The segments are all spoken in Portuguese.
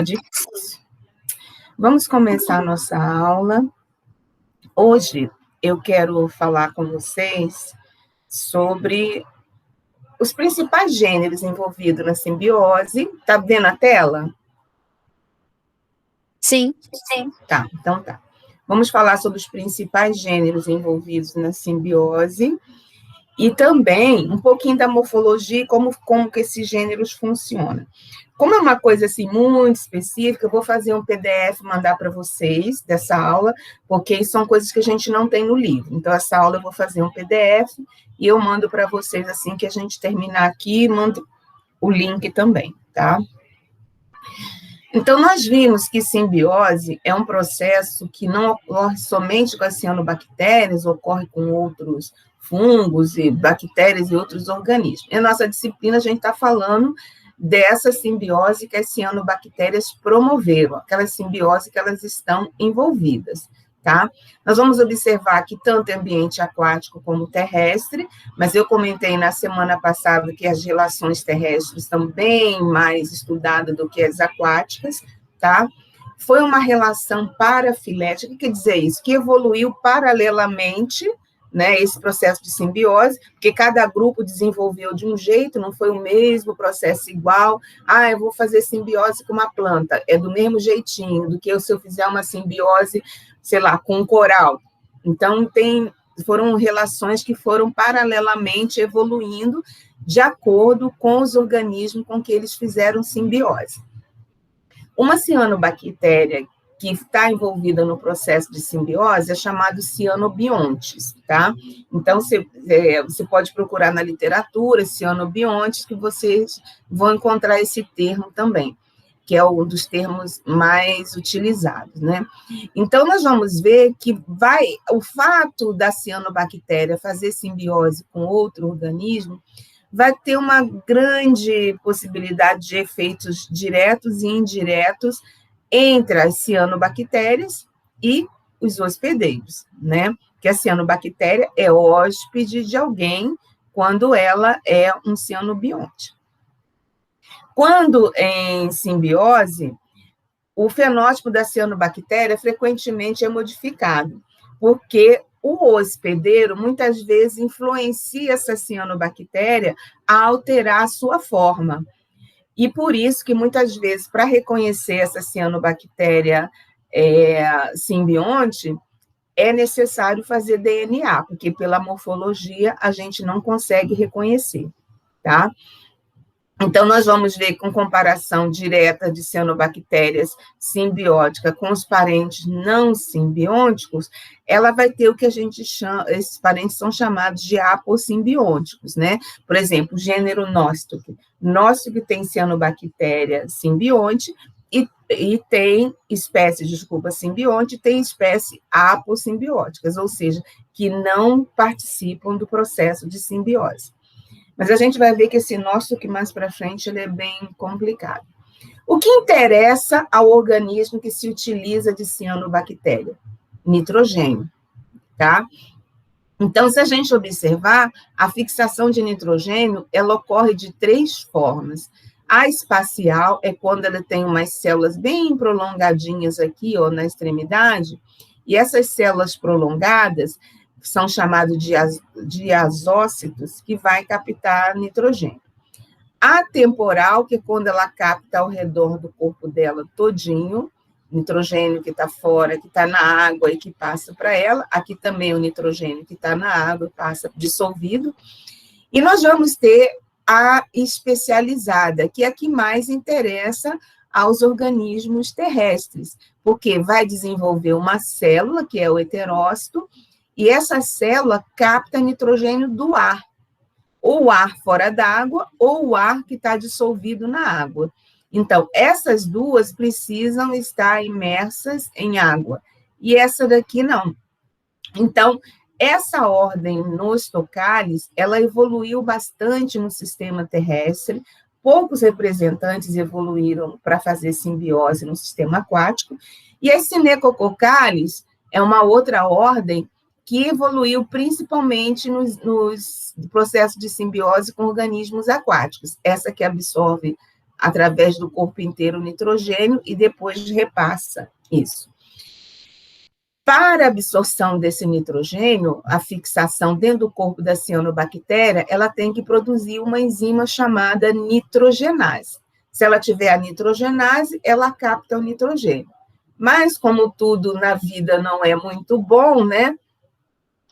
Difícil. Vamos começar a nossa aula. Hoje eu quero falar com vocês sobre os principais gêneros envolvidos na simbiose. Tá vendo a tela? Sim. Tá, então tá. Vamos falar sobre os principais gêneros envolvidos na simbiose e também um pouquinho da morfologia e como que esses gêneros funcionam. Como é uma coisa assim muito específica, eu vou fazer um PDF e mandar para vocês dessa aula, porque são coisas que a gente não tem no livro. Então, essa aula eu vou fazer um PDF e eu mando para vocês assim que a gente terminar aqui, mando o link também, tá? Então, nós vimos que simbiose é um processo que não ocorre somente com as cianobactérias, ocorre com outros fungos e bactérias e outros organismos. Na nossa disciplina, a gente está falando dessa simbiose que as cianobactérias promoveram, aquela simbiose que elas estão envolvidas, tá? Nós vamos observar que tanto em ambiente aquático como terrestre, mas eu comentei na semana passada que as relações terrestres estão bem mais estudadas do que as aquáticas, tá? Foi uma relação parafilética, o que quer dizer isso? Que evoluiu paralelamente, né, esse processo de simbiose, porque cada grupo desenvolveu de um jeito, não foi o mesmo processo igual. Ah, eu vou fazer simbiose com uma planta, é do mesmo jeitinho do que se eu fizer uma simbiose, sei lá, com um coral. Então, foram relações que foram paralelamente evoluindo de acordo com os organismos com que eles fizeram simbiose. Uma cianobactéria que está envolvida no processo de simbiose é chamado cianobiontes, tá? Então, você pode procurar na literatura cianobiontes, que vocês vão encontrar esse termo também, que é um dos termos mais utilizados, né? Então, nós vamos ver que o fato da cianobactéria fazer simbiose com outro organismo vai ter uma grande possibilidade de efeitos diretos e indiretos entre as cianobactérias e os hospedeiros, né? Que a cianobactéria é hóspede de alguém quando ela é um cianobionte. Quando em simbiose, o fenótipo da cianobactéria frequentemente é modificado, porque o hospedeiro muitas vezes influencia essa cianobactéria a alterar a sua forma. E por isso que, muitas vezes, para reconhecer essa cianobactéria simbionte, é necessário fazer DNA, porque pela morfologia a gente não consegue reconhecer, tá? Então, nós vamos ver com comparação direta de cianobactérias simbióticas com os parentes não simbióticos, ela vai ter o que a gente chama, esses parentes são chamados de apossimbióticos, né? Por exemplo, o gênero Nostoc. Nostoc tem cianobactéria simbionte e tem espécie, simbionte, tem espécie apossimbióticas, ou seja, que não participam do processo de simbiose. Mas a gente vai ver que esse nosso que mais para frente ele é bem complicado. O que interessa ao organismo que se utiliza de cianobactéria? Nitrogênio, tá? Então, se a gente observar, a fixação de nitrogênio, ela ocorre de 3 formas. A espacial é quando ela tem umas células bem prolongadinhas aqui, ó, na extremidade, e essas células prolongadas são chamados de azócitos, que vai captar nitrogênio. A temporal, que é quando ela capta ao redor do corpo dela todinho, nitrogênio que está fora, que está na água e que passa para ela. Aqui também o nitrogênio que está na água passa dissolvido. E nós vamos ter a especializada, que é a que mais interessa aos organismos terrestres, porque vai desenvolver uma célula, que é o heterócito, e essa célula capta nitrogênio do ar, ou o ar fora d'água, ou o ar que está dissolvido na água. Então, essas duas precisam estar imersas em água, e essa daqui não. Então, essa ordem nos tocales, ela evoluiu bastante no sistema terrestre, poucos representantes evoluíram para fazer simbiose no sistema aquático, e as Cinecococales é uma outra ordem que evoluiu principalmente nos processos de simbiose com organismos aquáticos. Essa que absorve através do corpo inteiro nitrogênio e depois repassa isso. Para a absorção desse nitrogênio, a fixação dentro do corpo da cianobactéria, ela tem que produzir uma enzima chamada nitrogenase. Se ela tiver a nitrogenase, ela capta o nitrogênio. Mas, como tudo na vida não é muito bom, né?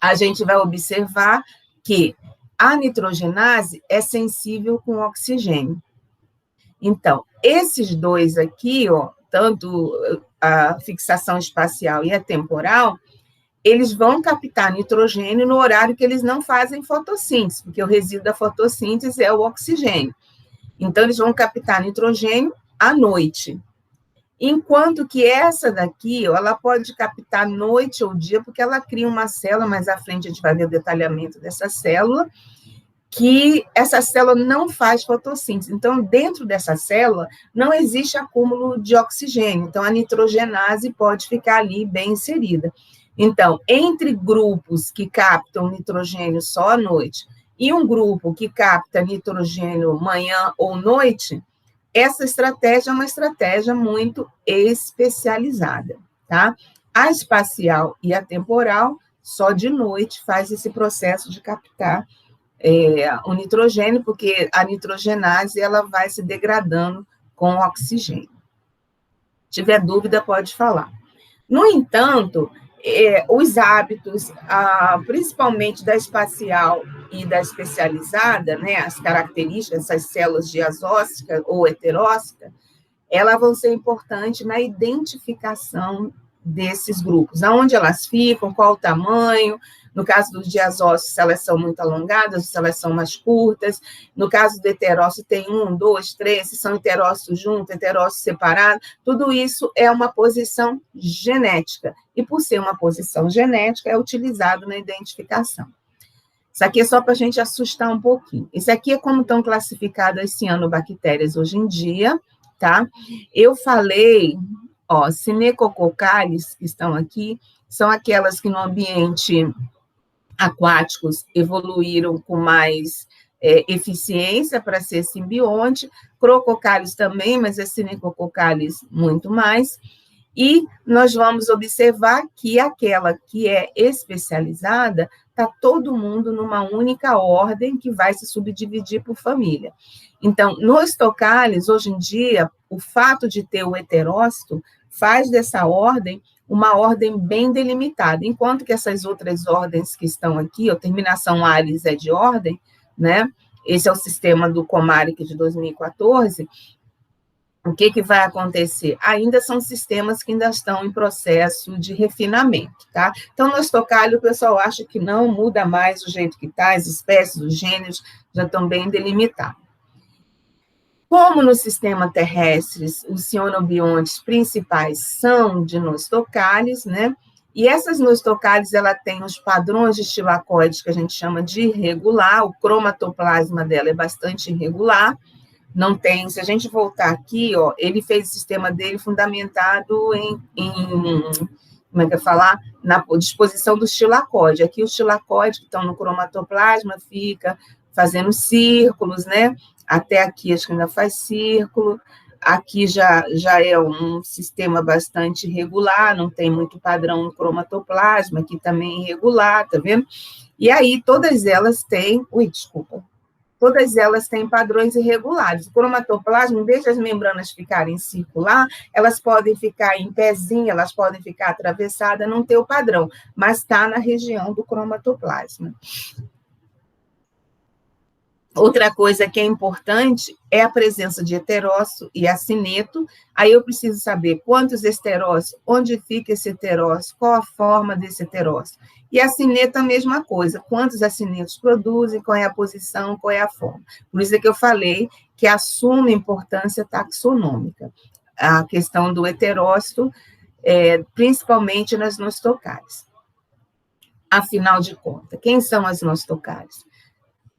A gente vai observar que a nitrogenase é sensível com oxigênio. Então, esses dois aqui, ó, tanto a fixação espacial e a temporal, eles vão captar nitrogênio no horário que eles não fazem fotossíntese, porque o resíduo da fotossíntese é o oxigênio. Então, eles vão captar nitrogênio à noite. Enquanto que essa daqui, ó, ela pode captar noite ou dia, porque ela cria uma célula, mais à frente a gente vai ver o detalhamento dessa célula, que essa célula não faz fotossíntese. Então, dentro dessa célula, não existe acúmulo de oxigênio. Então, a nitrogenase pode ficar ali bem inserida. Então, entre grupos que captam nitrogênio só à noite e um grupo que capta nitrogênio manhã ou noite, essa estratégia é uma estratégia muito especializada, tá? A espacial e a temporal, só de noite faz esse processo de captar o nitrogênio, porque a nitrogenase ela vai se degradando com o oxigênio. Se tiver dúvida, pode falar. No entanto, os hábitos, principalmente da espacial e da especializada, né, as características, essas células diazócitas ou heterócitas, elas vão ser importantes na identificação desses grupos, aonde elas ficam, qual o tamanho. No caso dos diazócitos, se elas são muito alongadas, se elas são mais curtas. No caso do heterócito, tem 1, 2, 3, se são heterócitos juntos, heterócitos separados. Tudo isso é uma posição genética. E por ser uma posição genética, é utilizado na identificação. Isso aqui é só para a gente assustar um pouquinho. Isso aqui é como estão classificadas as cianobactérias hoje em dia, tá? Eu falei, ó, Cinecococales, que estão aqui, são aquelas que no ambiente aquáticos evoluíram com mais eficiência para ser simbionte, Crococales também, mas a Cinecococales muito mais, e nós vamos observar que aquela que é especializada, está todo mundo numa única ordem que vai se subdividir por família. Então, nos tocales, hoje em dia, o fato de ter o heterócito faz dessa ordem uma ordem bem delimitada, enquanto que essas outras ordens que estão aqui, a terminação Ares é de ordem, né? Esse é o sistema do Comaric de 2014. O que vai acontecer? Ainda são sistemas que ainda estão em processo de refinamento, tá? Então, no estocalho, o pessoal acha que não muda mais o jeito que está, as espécies, os gêneros já estão bem delimitados. Como no sistema terrestre, os cionobiontes principais são de nostocales, né? E essas nostocales, ela tem os padrões de estilacoides que a gente chama de irregular, o cromatoplasma dela é bastante irregular, não tem, se a gente voltar aqui, ó, ele fez o sistema dele fundamentado em como é que eu falar? Na disposição do estilacoide. Aqui os estilacoides que estão no cromatoplasma fica fazendo círculos, né? Até aqui acho que ainda faz círculo. Aqui já é um sistema bastante irregular, não tem muito padrão no cromatoplasma, aqui também irregular, tá vendo? E aí todas elas têm, todas elas têm padrões irregulares. O cromatoplasma, em vez de as membranas ficarem circular, elas podem ficar em pezinho, elas podem ficar atravessadas, não ter o padrão, mas está na região do cromatoplasma. Outra coisa que é importante é a presença de heterócito e acineto. Aí eu preciso saber quantos esterócitos, onde fica esse heterócito, qual a forma desse heterócito. E acineto a mesma coisa, quantos acinetos produzem, qual é a posição, qual é a forma. Por isso é que eu falei que assume importância taxonômica, a questão do heterócito, principalmente nas nostocales. Afinal de contas, quem são as nostocales?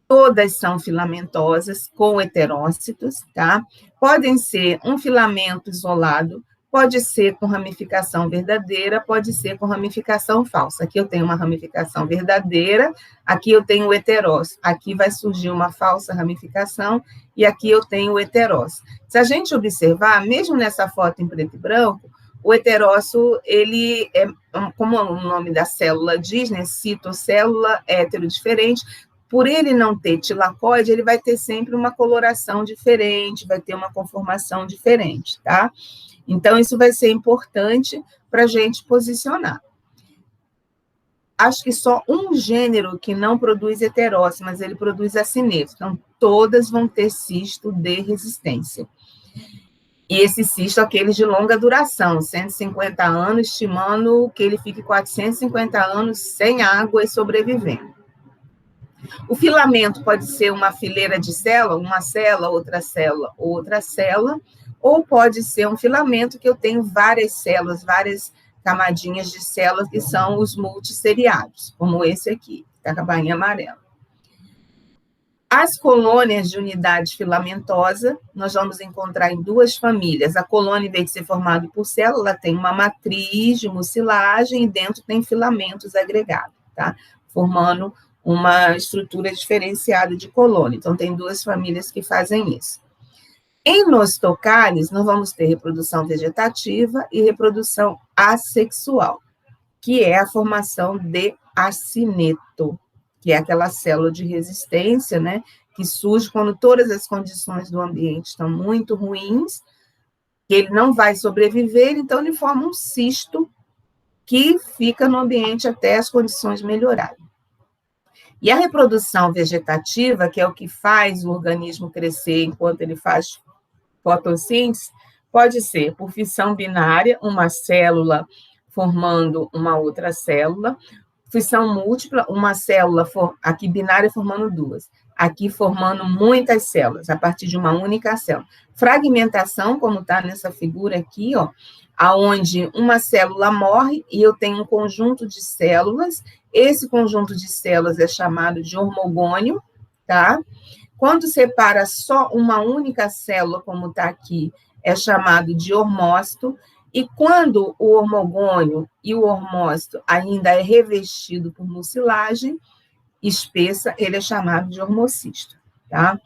Todas são filamentosas, com heterócitos, tá? Podem ser um filamento isolado, Pode ser com ramificação verdadeira, pode ser com ramificação falsa. Aqui eu tenho uma ramificação verdadeira, aqui eu tenho o heterócito. Aqui vai surgir uma falsa ramificação e aqui eu tenho o heterócito. Se a gente observar, mesmo nessa foto em preto e branco, o heterócito, ele é, como o nome da célula diz, né, citocélula heterodiferente, por ele não ter tilacoide, ele vai ter sempre uma coloração diferente, vai ter uma conformação diferente, tá? Então, isso vai ser importante para a gente posicionar. Acho que só um gênero que não produz heterócito, mas ele produz acineto. Então, todas vão ter cisto de resistência. E esse cisto, aqueles de longa duração, 150 anos, estimando que ele fique 450 anos sem água e sobrevivendo. O filamento pode ser uma fileira de célula, uma célula, outra célula, ou pode ser um filamento que eu tenho várias células, várias camadinhas de células, que são os multisseriados, como esse aqui, tá com a bainha amarela. As colônias de unidade filamentosa, nós vamos encontrar em duas famílias. A colônia, em vez de ser formada por célula, ela tem uma matriz de mucilagem e dentro tem filamentos agregados, tá? Formando uma estrutura diferenciada de colônia. Então, tem duas famílias que fazem isso. Em nostocaris, nós vamos ter reprodução vegetativa e reprodução assexual, que é a formação de acineto, que é aquela célula de resistência, né, que surge quando todas as condições do ambiente estão muito ruins, que ele não vai sobreviver, então ele forma um cisto que fica no ambiente até as condições melhorarem. E a reprodução vegetativa, que é o que faz o organismo crescer enquanto ele faz fotossíntese, pode ser por fissão binária, uma célula formando uma outra célula, fissão múltipla, uma célula, aqui binária formando duas, aqui formando muitas células, a partir de uma única célula. Fragmentação, como está nessa figura aqui, ó, aonde uma célula morre e eu tenho um conjunto de células, esse conjunto de células é chamado de hormogônio, tá? Quando separa só uma única célula, como está aqui, é chamado de hormócito, e quando o hormogônio e o hormócito ainda é revestido por mucilagem espessa, ele é chamado de hormocisto, tá?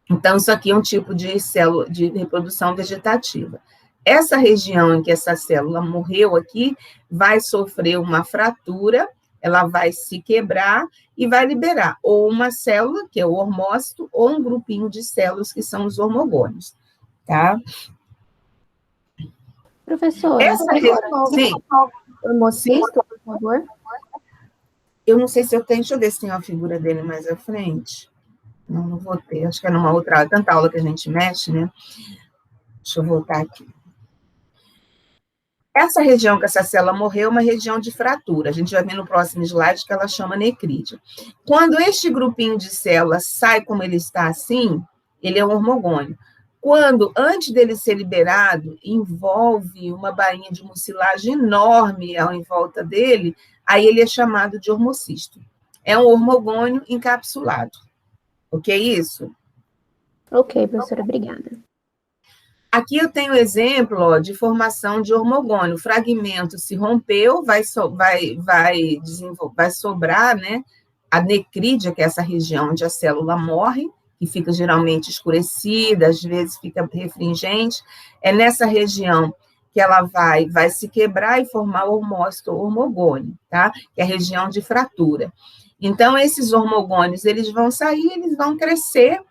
Então, isso aqui é um tipo de célula de reprodução vegetativa. Essa região em que essa célula morreu aqui, vai sofrer uma fratura, ela vai se quebrar e vai liberar ou uma célula, que é o hormócito, ou um grupinho de células, que são os hormogônios, tá? Professora, sim. Hormocisto, por favor. Eu não sei se eu tenho, deixa eu ver se tem uma figura dele mais à frente. Não, não vou ter, acho que é numa outra aula, tanta aula que a gente mexe, né? Deixa eu voltar aqui. Essa região que essa célula morreu é uma região de fratura. A gente vai ver no próximo slide que ela chama necrídea. Quando este grupinho de células sai como ele está assim, ele é um hormogônio. Quando, antes dele ser liberado, envolve uma bainha de mucilagem enorme em volta dele, aí ele é chamado de hormocisto. É um hormogônio encapsulado. Ok, isso? Ok, professora, obrigada. Aqui eu tenho exemplo, ó, de formação de hormogônio. O fragmento se rompeu, vai sobrar, né, a necrídea, que é essa região onde a célula morre, que fica geralmente escurecida, às vezes fica refringente. É nessa região que ela vai se quebrar e formar o hormócito ou hormogônio, tá? Que é a região de fratura. Então, esses hormogônios, eles vão sair, eles vão crescer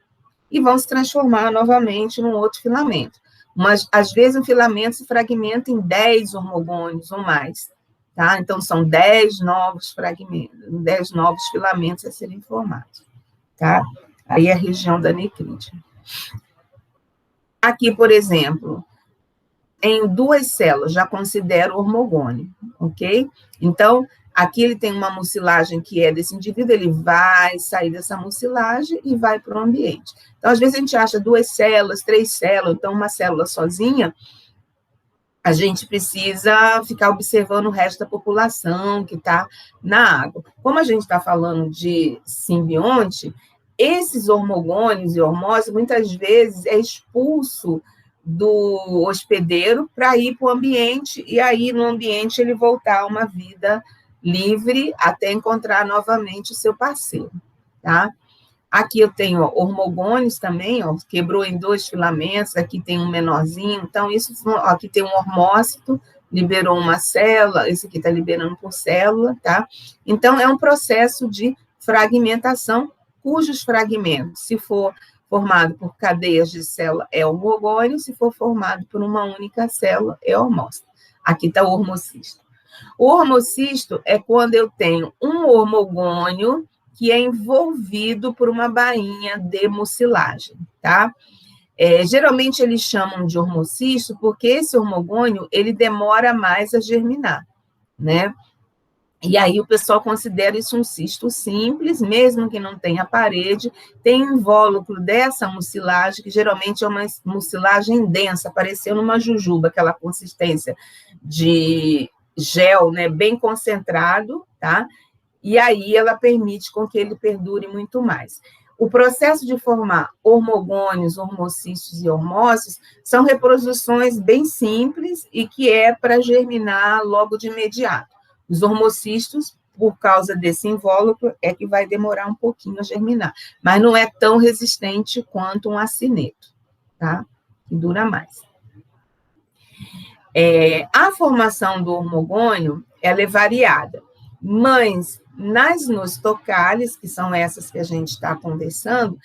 e vão se transformar novamente num outro filamento. Mas, às vezes, um filamento se fragmenta em 10 hormogônios ou mais, tá? Então, são 10 novos fragmentos, 10 novos filamentos a serem formados, tá? Aí é a região da necrídea. Aqui, por exemplo, em duas células, já considero hormogônio, ok? Então, aqui ele tem uma mucilagem que é desse indivíduo, ele vai sair dessa mucilagem e vai para o ambiente. Então, às vezes a gente acha 2 células, 3 células, então uma célula sozinha, a gente precisa ficar observando o resto da população que está na água. Como a gente está falando de simbionte, esses hormogônios e hormônios, muitas vezes, é expulso do hospedeiro para ir para o ambiente, e aí no ambiente ele voltar a uma vida livre até encontrar novamente o seu parceiro, tá? Aqui eu tenho ó, hormogônios também, ó, quebrou em 2 filamentos, aqui tem um menorzinho, então isso, ó, aqui tem um hormócito, liberou uma célula, esse aqui está liberando por célula, tá? Então, é um processo de fragmentação, cujos fragmentos, se for formado por cadeias de célula, é hormogônio, se for formado por uma única célula, é hormócito. Aqui está o hormocisto. O hormocisto é quando eu tenho um hormogônio que é envolvido por uma bainha de mucilagem, tá? Geralmente eles chamam de hormocisto porque esse hormogônio, ele demora mais a germinar, né? E aí o pessoal considera isso um cisto simples, mesmo que não tenha parede, tem invólucro dessa mucilagem, que geralmente é uma mucilagem densa, parecendo uma jujuba, aquela consistência de gel, né, bem concentrado, tá? E aí ela permite com que ele perdure muito mais. O processo de formar hormogônios, hormocistos e hormócitos são reproduções bem simples e que é para germinar logo de imediato. Os hormocistos, por causa desse invólucro, é que vai demorar um pouquinho a germinar, mas não é tão resistente quanto um acineto, tá? Que dura mais. A formação do hormogônio, ela é variada, mas nas nostocales, que são essas que a gente está conversando,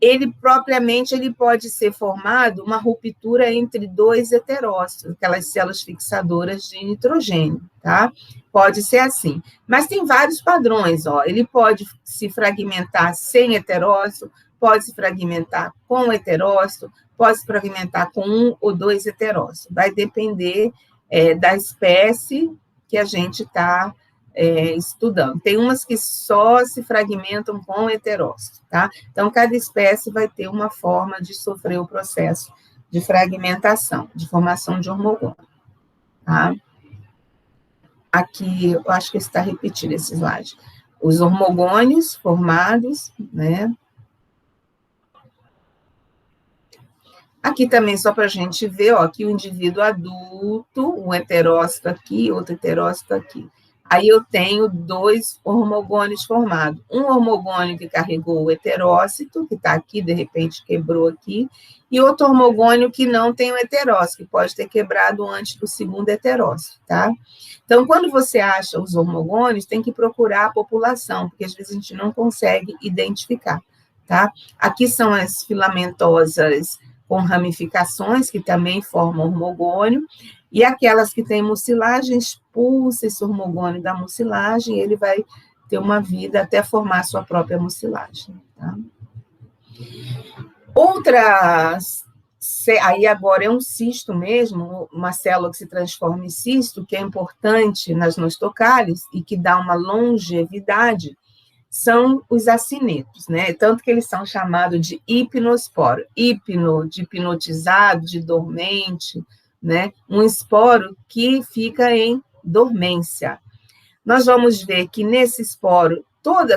ele propriamente ele pode ser formado uma ruptura entre 2 heterócitos, aquelas células fixadoras de nitrogênio, tá? Pode ser assim. Mas tem vários padrões, ó. Ele pode se fragmentar sem heterócito, pode se fragmentar com heterócito, pode se fragmentar com 1 ou 2 heterócitos. Vai depender da espécie que a gente está estudando. Tem umas que só se fragmentam com heterócito, tá? Então, cada espécie vai ter uma forma de sofrer o processo de fragmentação, de formação de hormogônio, tá? Aqui, eu acho que está repetido esse slide. Os hormogônios formados, né? Aqui também, só para a gente ver, ó, aqui o indivíduo adulto, um heterócito aqui, outro heterócito aqui. Aí eu tenho 2 hormogônios formados. Um hormogônio que carregou o heterócito, que está aqui, de repente quebrou aqui, e outro hormogônio que não tem o heterócito, que pode ter quebrado antes do segundo heterócito, tá? Então, quando você acha os hormogônios, tem que procurar a população, porque às vezes a gente não consegue identificar, tá? Aqui são as filamentosas com ramificações, que também formam hormogônio, e aquelas que têm mucilagem, expulsa esse hormogônio da mucilagem, ele vai ter uma vida até formar sua própria mucilagem. Tá? Outras, aí agora é um cisto mesmo, uma célula que se transforma em cisto, que é importante nas nostocales e que dá uma longevidade, são os acinetos, né? Tanto que eles são chamados de hipnosporo. Hipno, de hipnotizado, de dormente, né? Um esporo que fica em dormência. Nós vamos ver que nesse esporo,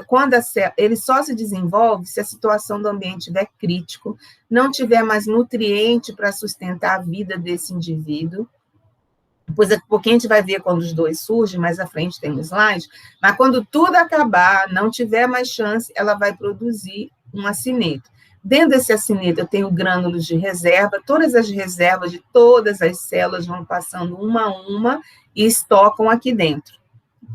quando ele só se desenvolve se a situação do ambiente estiver crítico, não tiver mais nutriente para sustentar a vida desse indivíduo. Depois, daqui a pouquinho, a gente vai ver quando os 2 surgem, mais à frente tem um slide, mas quando tudo acabar, não tiver mais chance, ela vai produzir um acineto. Dentro desse acineto, eu tenho grânulos de reserva, todas as reservas de todas as células vão passando uma a uma e estocam aqui dentro,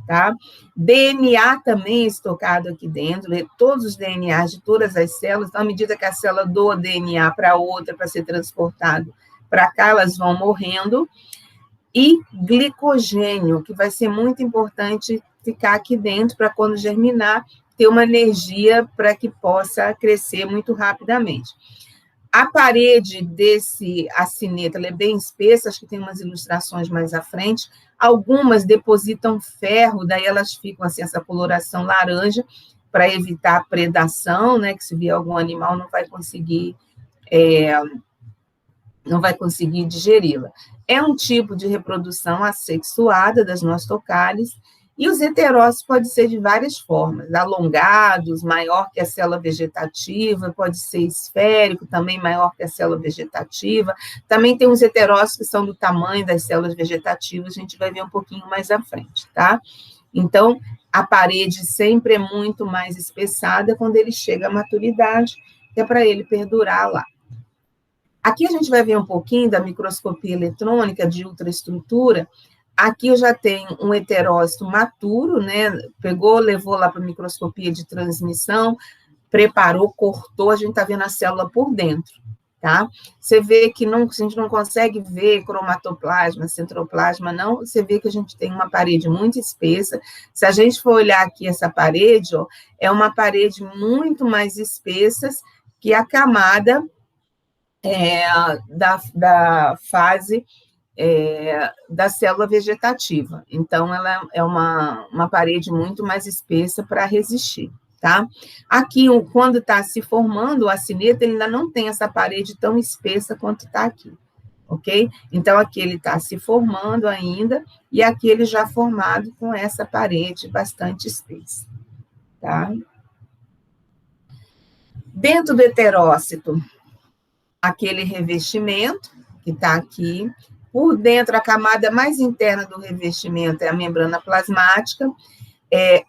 tá? DNA também é estocado aqui dentro, todos os DNAs de todas as células, então, à medida que a célula doa DNA para outra, para ser transportado para cá, elas vão morrendo, e glicogênio, que vai ser muito importante ficar aqui dentro para quando germinar, ter uma energia para que possa crescer muito rapidamente. A parede desse acineto ela é bem espessa, acho que tem umas ilustrações mais à frente, algumas depositam ferro, daí elas ficam assim, essa coloração laranja, para evitar a predação, né, que se vier algum animal não vai conseguir digeri-la. É um tipo de reprodução assexuada das nostocales, E os heterócitos podem ser de várias formas, alongados, maior que a célula vegetativa, pode ser esférico, também maior que a célula vegetativa. Também tem uns heterócitos que são do tamanho das células vegetativas, a gente vai ver um pouquinho mais à frente, tá? Então, a parede sempre é muito mais espessada quando ele chega à maturidade, que é para ele perdurar lá. Aqui a gente vai ver um pouquinho da microscopia eletrônica de ultraestrutura. Aqui eu já tenho um heterócito maturo, né? Pegou, levou lá para a microscopia de transmissão, preparou, cortou, a gente está vendo a célula por dentro, tá? Você vê que a gente não consegue ver cromatoplasma, centroplasma, não, você vê que a gente tem uma parede muito espessa. Se a gente for olhar aqui essa parede, ó, é uma parede muito mais espessa que a camada da fase da célula vegetativa. Então, ela é uma parede muito mais espessa para resistir, tá? Aqui, quando está se formando o acineto, ele ainda não tem essa parede tão espessa quanto está aqui, ok? Então, aqui ele está se formando ainda, e aqui ele já formado com essa parede bastante espessa, tá? Dentro do heterócito, aquele revestimento que está aqui. Por dentro, a camada mais interna do revestimento é a membrana plasmática.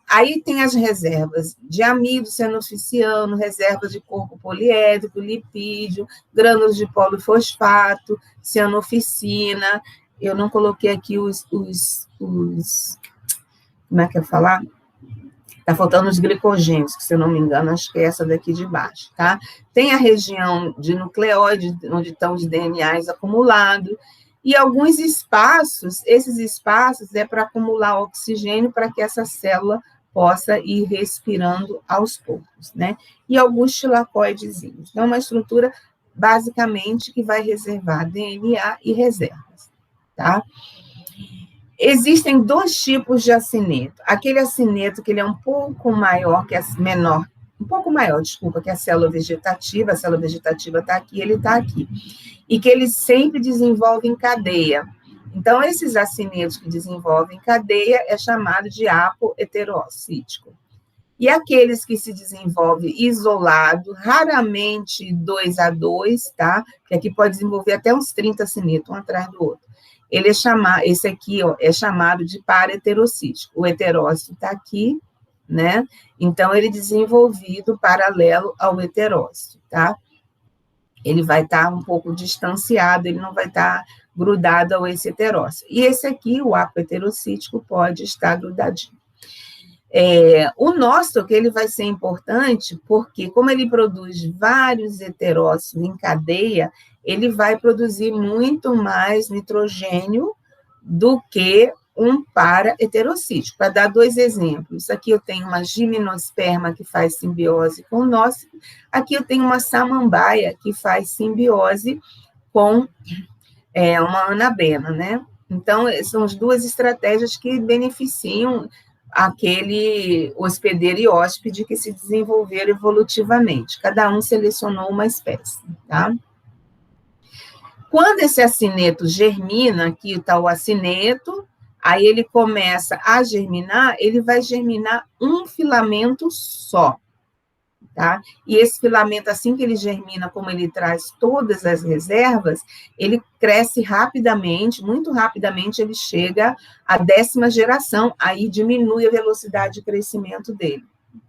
Aí tem as reservas de amido cianoficiano, reservas de corpo poliédrico, lipídio, grânulos de polifosfato, cianoficina. Eu não coloquei aqui os como é que eu falar? Está faltando os glicogênios, que, se eu não me engano, acho que é essa daqui de baixo, tá? Tem a região de nucleóide, onde estão os DNAs acumulados, e alguns espaços, esses espaços é para acumular oxigênio para que essa célula possa ir respirando aos poucos, né? E alguns tilacoidezinhos. Então, é uma estrutura, basicamente, que vai reservar DNA e reservas, tá? Existem dois tipos de acineto. Aquele acineto que ele é um pouco maior, que a célula vegetativa. A célula vegetativa está aqui, ele está aqui. E que ele sempre desenvolve em cadeia. Então, esses acinetos que desenvolvem em cadeia é chamado de apoheterocítico. E aqueles que se desenvolvem isolado, raramente 2 a 2, tá? Que aqui pode desenvolver até uns 30 acinetos, um atrás do outro. Esse aqui, ó, é chamado de paraheterocítico. O heterócito está aqui, né? Então, ele é desenvolvido paralelo ao heterócito, tá? Ele vai estar um pouco distanciado, ele não vai estar grudado ao esse heterócito. E esse aqui, o apoheterocítico, pode estar grudadinho. O nóstoco, ele vai ser importante porque, como ele produz vários heterócitos em cadeia, ele vai produzir muito mais nitrogênio do que um paraheterocítico. Para dar dois exemplos, aqui eu tenho uma gimnosperma que faz simbiose com o nóstico, aqui eu tenho uma samambaia que faz simbiose com uma anabena, né? Então, são as duas estratégias que beneficiam aquele hospedeiro e hóspede que se desenvolveram evolutivamente. Cada um selecionou uma espécie, tá? Quando esse acineto germina, aqui está o acineto, aí ele começa a germinar, ele vai germinar um filamento só, tá? E esse filamento, assim que ele germina, como ele traz todas as reservas, ele cresce rapidamente, muito rapidamente, ele chega à 10ª geração, aí diminui a velocidade de crescimento dele,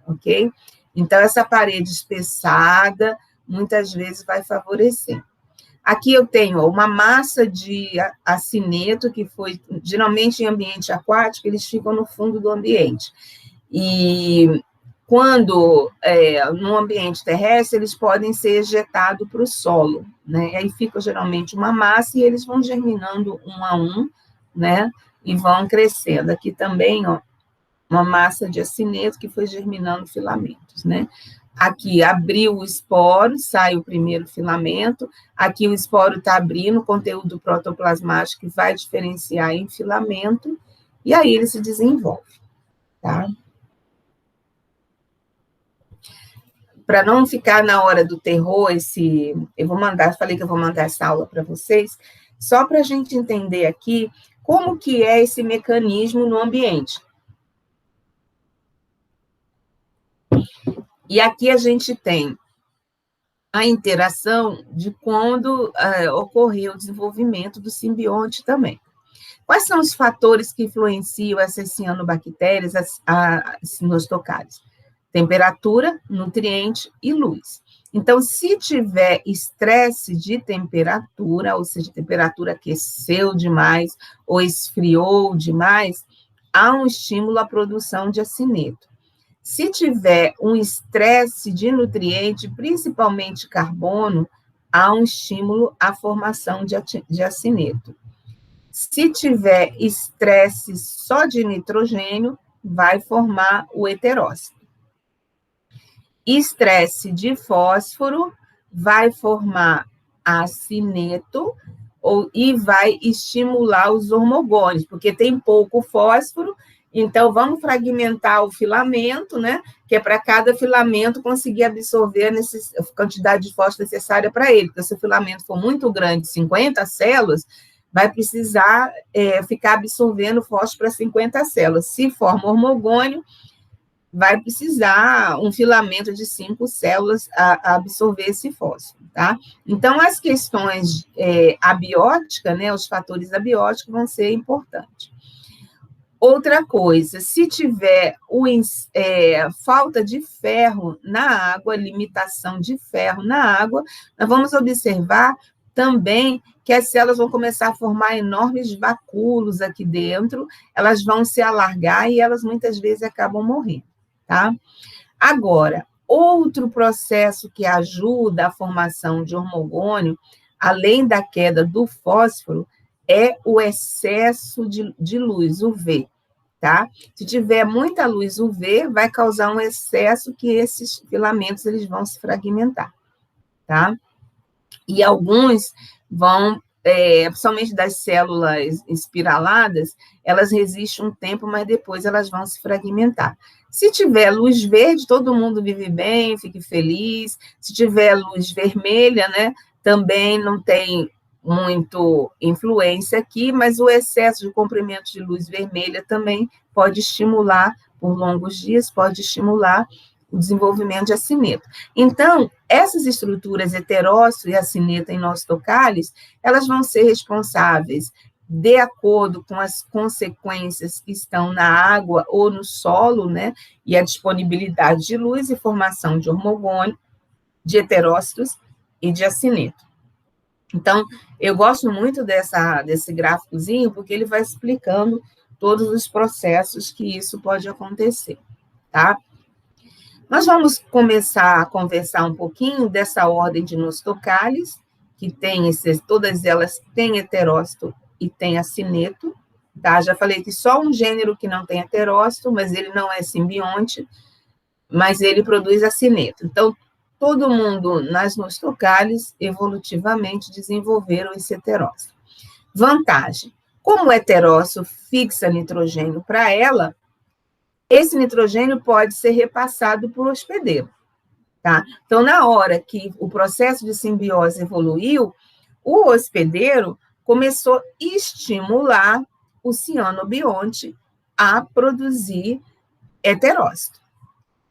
ok? Então, essa parede espessada, muitas vezes, vai favorecer. Aqui eu tenho uma massa de acineto, que foi, geralmente em ambiente aquático, eles ficam no fundo do ambiente. E quando, no ambiente terrestre, eles podem ser ejetados para o solo, né? E aí fica, geralmente, uma massa e eles vão germinando um a um, né? E vão crescendo. Aqui também, ó, uma massa de acineto que foi germinando filamentos, né? Aqui abriu o esporo, sai o primeiro filamento. Aqui o esporo está abrindo o conteúdo protoplasmático que vai diferenciar em filamento, e aí ele se desenvolve, tá? Para não ficar na hora do terror, falei que eu vou mandar essa aula para vocês, só para a gente entender aqui como que é esse mecanismo no ambiente. E aqui a gente tem a interação de quando ocorreu o desenvolvimento do simbionte também. Quais são os fatores que influenciam essas cianobactérias nos tocários? Temperatura, nutriente e luz. Então, se tiver estresse de temperatura, ou seja, a temperatura aqueceu demais ou esfriou demais, há um estímulo à produção de acineto. Se tiver um estresse de nutriente, principalmente carbono, há um estímulo à formação de acineto. Se tiver estresse só de nitrogênio, vai formar o heterócito. Estresse de fósforo vai formar acineto e vai estimular os hormogônios, porque tem pouco fósforo, então vamos fragmentar o filamento, né? Que é para cada filamento conseguir absorver a quantidade de fósforo necessária para ele, porque se o filamento for muito grande, 50 células, vai precisar ficar absorvendo fósforo para 50 células. Se forma hormogônio, vai precisar um filamento de 5 células a absorver esse fósforo, tá? Então, as questões abióticas, né, os fatores abióticos vão ser importantes. Outra coisa, se tiver falta de ferro na água, limitação de ferro na água, nós vamos observar também que as células vão começar a formar enormes vacúolos aqui dentro, elas vão se alargar e elas muitas vezes acabam morrendo, tá? Agora, outro processo que ajuda a formação de hormogônio, além da queda do fósforo, é o excesso de luz UV, tá? Se tiver muita luz UV, vai causar um excesso que esses filamentos eles vão se fragmentar, tá? E alguns vão, principalmente das células espiraladas, elas resistem um tempo, mas depois elas vão se fragmentar. Se tiver luz verde, todo mundo vive bem, fique feliz. Se tiver luz vermelha, né, também não tem muito influência aqui, mas o excesso de comprimento de luz vermelha também pode estimular, por longos dias, pode estimular o desenvolvimento de acineto. Então, essas estruturas heterócito e acineto em nossos tocálios, elas vão ser responsáveis de acordo com as consequências que estão na água ou no solo, né, e a disponibilidade de luz e formação de hormogônio, de heterócitos e de acineto. Então, eu gosto muito desse gráficozinho, porque ele vai explicando todos os processos que isso pode acontecer, tá? Nós vamos começar a conversar um pouquinho dessa ordem de Nostocalis, que tem todas elas têm heterócito e tem acineto, tá? Já falei que só um gênero que não tem heterócito, mas ele não é simbionte, mas ele produz acineto. Então, todo mundo nas Nostocalis evolutivamente desenvolveram esse heterócito. Vantagem: como o heterócito fixa nitrogênio para ela, esse nitrogênio pode ser repassado por hospedeiro, tá? Então, na hora que o processo de simbiose evoluiu, o hospedeiro começou a estimular o cianobionte a produzir heterócito.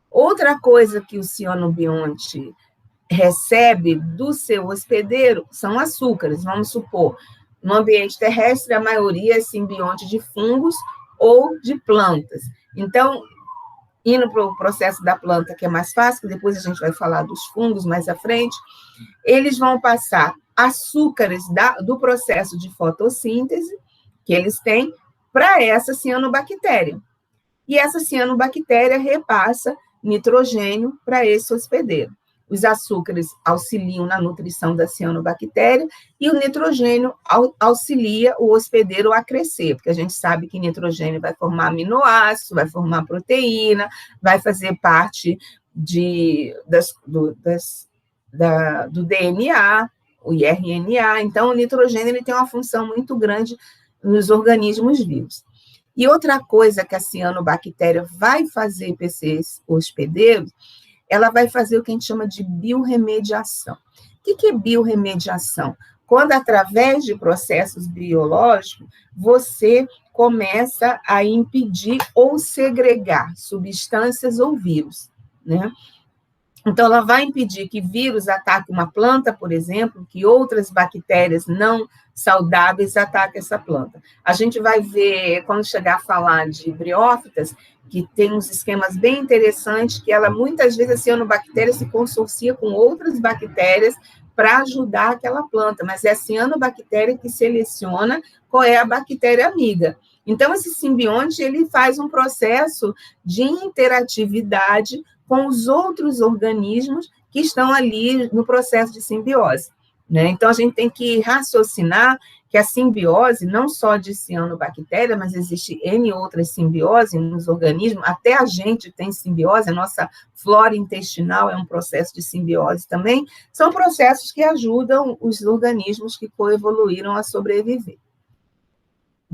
Outra coisa que o cianobionte recebe do seu hospedeiro são açúcares. Vamos supor, no ambiente terrestre, a maioria é simbionte de fungos ou de plantas. Então, indo para o processo da planta, que é mais fácil, que depois a gente vai falar dos fungos mais à frente, eles vão passar açúcares do processo de fotossíntese, que eles têm, para essa cianobactéria. E essa cianobactéria repassa nitrogênio para esse hospedeiro. Os açúcares auxiliam na nutrição da cianobactéria e o nitrogênio auxilia o hospedeiro a crescer, porque a gente sabe que nitrogênio vai formar aminoácido, vai formar proteína, vai fazer parte do DNA, o RNA. Então, o nitrogênio ele tem uma função muito grande nos organismos vivos. E outra coisa que a cianobactéria vai fazer para esses hospedeiros, ela vai fazer o que a gente chama de biorremediação. O que é biorremediação? Quando, através de processos biológicos, você começa a impedir ou segregar substâncias ou vírus, né? Então, ela vai impedir que vírus ataque uma planta, por exemplo, que outras bactérias não saudáveis ataquem essa planta. A gente vai ver, quando chegar a falar de briófitas, que tem uns esquemas bem interessantes, que ela, muitas vezes, a cianobactéria se consorcia com outras bactérias para ajudar aquela planta, mas é a cianobactéria que seleciona qual é a bactéria amiga. Então, esse simbionte, ele faz um processo de interatividade com os outros organismos que estão ali no processo de simbiose, né? Então, a gente tem que raciocinar que a simbiose, não só de cianobactéria, mas existe N outras simbioses nos organismos, até a gente tem simbiose, a nossa flora intestinal é um processo de simbiose também, são processos que ajudam os organismos que coevoluíram a sobreviver.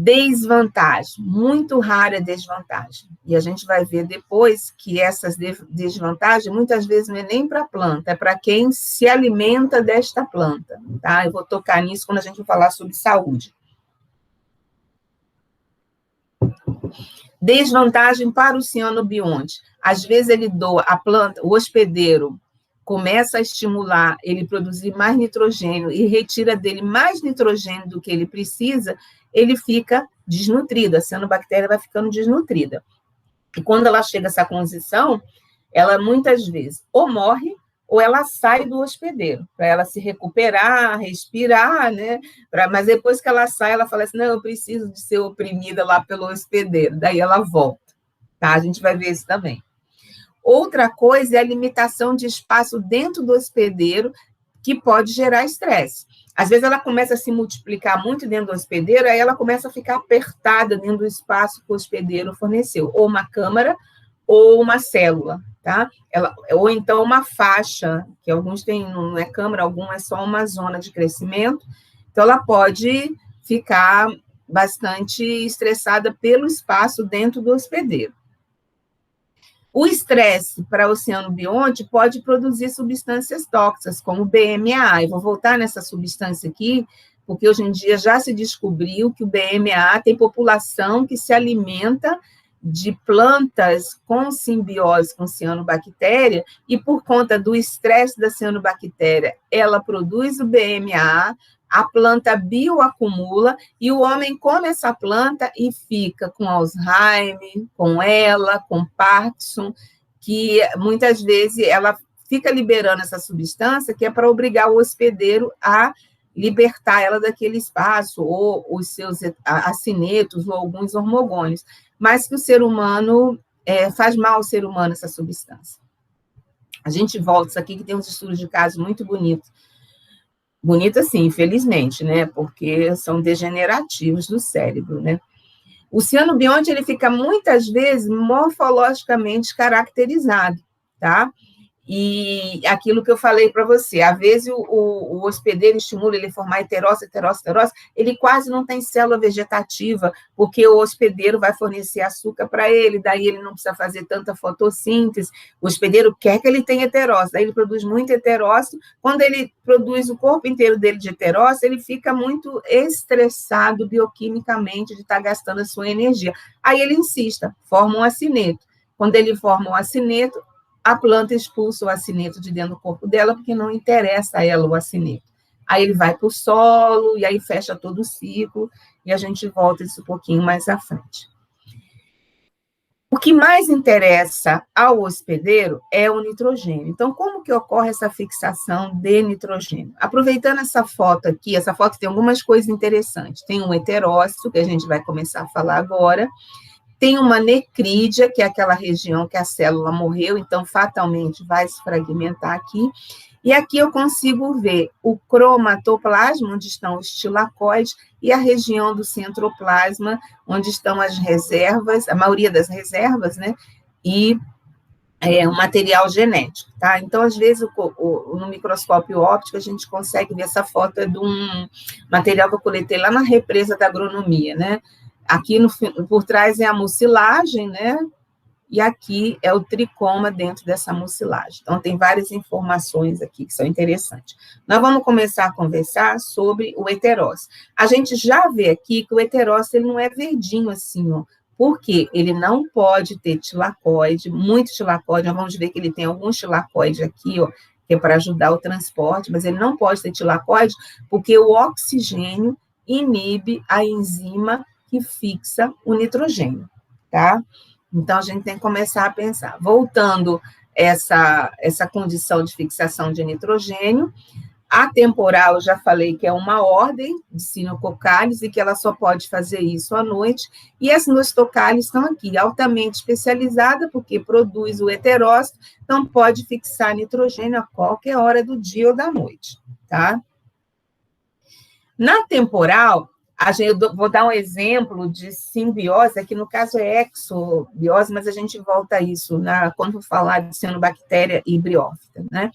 Desvantagem, muito rara desvantagem. E a gente vai ver depois que essas desvantagens, muitas vezes, não é nem para a planta, é para quem se alimenta desta planta, tá? Eu vou tocar nisso quando a gente falar sobre saúde. Desvantagem para o cianobionte. Às vezes ele doa a planta, o hospedeiro começa a estimular ele produzir mais nitrogênio e retira dele mais nitrogênio do que ele precisa, ele fica desnutrido, a cianobactéria vai ficando desnutrida. E quando ela chega a essa condição, ela muitas vezes ou morre ou ela sai do hospedeiro, para ela se recuperar, respirar, né? Mas depois que ela sai, ela fala assim, não, eu preciso de ser oprimida lá pelo hospedeiro, daí ela volta, tá? A gente vai ver isso também. Outra coisa é a limitação de espaço dentro do hospedeiro, que pode gerar estresse. Às vezes ela começa a se multiplicar muito dentro do hospedeiro, aí ela começa a ficar apertada dentro do espaço que o hospedeiro forneceu, ou uma câmara, ou uma célula, tá? Ou então uma faixa, que alguns têm, não é câmara, algum é só uma zona de crescimento, então ela pode ficar bastante estressada pelo espaço dentro do hospedeiro. O estresse para o cianobionte pode produzir substâncias tóxicas, como o BMAA. Eu vou voltar nessa substância aqui, porque hoje em dia já se descobriu que o BMAA tem população que se alimenta de plantas com simbiose com cianobactéria, e por conta do estresse da cianobactéria, ela produz o BMAA, a planta bioacumula, e o homem come essa planta e fica com Alzheimer, com ela, com Parkinson, que muitas vezes ela fica liberando essa substância, que é para obrigar o hospedeiro a libertar ela daquele espaço, ou os seus acinetos, ou alguns hormogônios, mas que o ser humano, faz mal ao ser humano essa substância. A gente volta isso aqui, que tem uns estudos de caso muito bonitos. Bonito assim, infelizmente, né? Porque são degenerativos do cérebro, né? O cianobionte, ele fica muitas vezes morfologicamente caracterizado, tá? E aquilo que eu falei para você, às vezes o hospedeiro estimula ele a formar heterócito, ele quase não tem célula vegetativa, porque o hospedeiro vai fornecer açúcar para ele, daí ele não precisa fazer tanta fotossíntese, o hospedeiro quer que ele tenha heterócito, daí ele produz muito heterócito, quando ele produz o corpo inteiro dele de heterócito, ele fica muito estressado bioquimicamente de estar gastando a sua energia. Aí ele insista, forma um acineto. Quando ele forma um acineto, a planta expulsa o acineto de dentro do corpo dela, porque não interessa a ela o acineto. Aí ele vai para o solo, e aí fecha todo o ciclo, e a gente volta isso um pouquinho mais à frente. O que mais interessa ao hospedeiro é o nitrogênio. Então, como que ocorre essa fixação de nitrogênio? Aproveitando essa foto aqui, essa foto tem algumas coisas interessantes. Tem um heterócito, que a gente vai começar a falar agora, tem uma necrídia, que é aquela região que a célula morreu, então fatalmente vai se fragmentar aqui. E aqui eu consigo ver o cromatoplasma, onde estão os tilacoides, e a região do centroplasma, onde estão as reservas, a maioria das reservas, né? E o material genético, tá? Então, às vezes, no microscópio óptico, a gente consegue ver essa foto de um material que eu coletei lá na represa da agronomia, né? Aqui por trás é a mucilagem, né? E aqui é o tricoma dentro dessa mucilagem. Então, tem várias informações aqui que são interessantes. Nós vamos começar a conversar sobre o heterócito. A gente já vê aqui que o heterócito ele não é verdinho assim, ó, Porque ele não pode ter tilacoide, muito tilacoide, nós vamos ver que ele tem algum tilacoide aqui, ó, que é para ajudar o transporte, mas ele não pode ter tilacoide, porque o oxigênio inibe a enzima que fixa o nitrogênio, tá? Então, a gente tem que começar a pensar. Voltando essa condição de fixação de nitrogênio, a temporal, eu já falei que é uma ordem de cinococálise e que ela só pode fazer isso à noite, e as nostocálise estão aqui, altamente especializada, porque produz o heterócito, então pode fixar nitrogênio a qualquer hora do dia ou da noite, tá? Na temporal, eu vou dar um exemplo de simbiose, aqui no caso é exobiose, mas a gente volta a isso quando for falar de cianobactéria e briófita, né?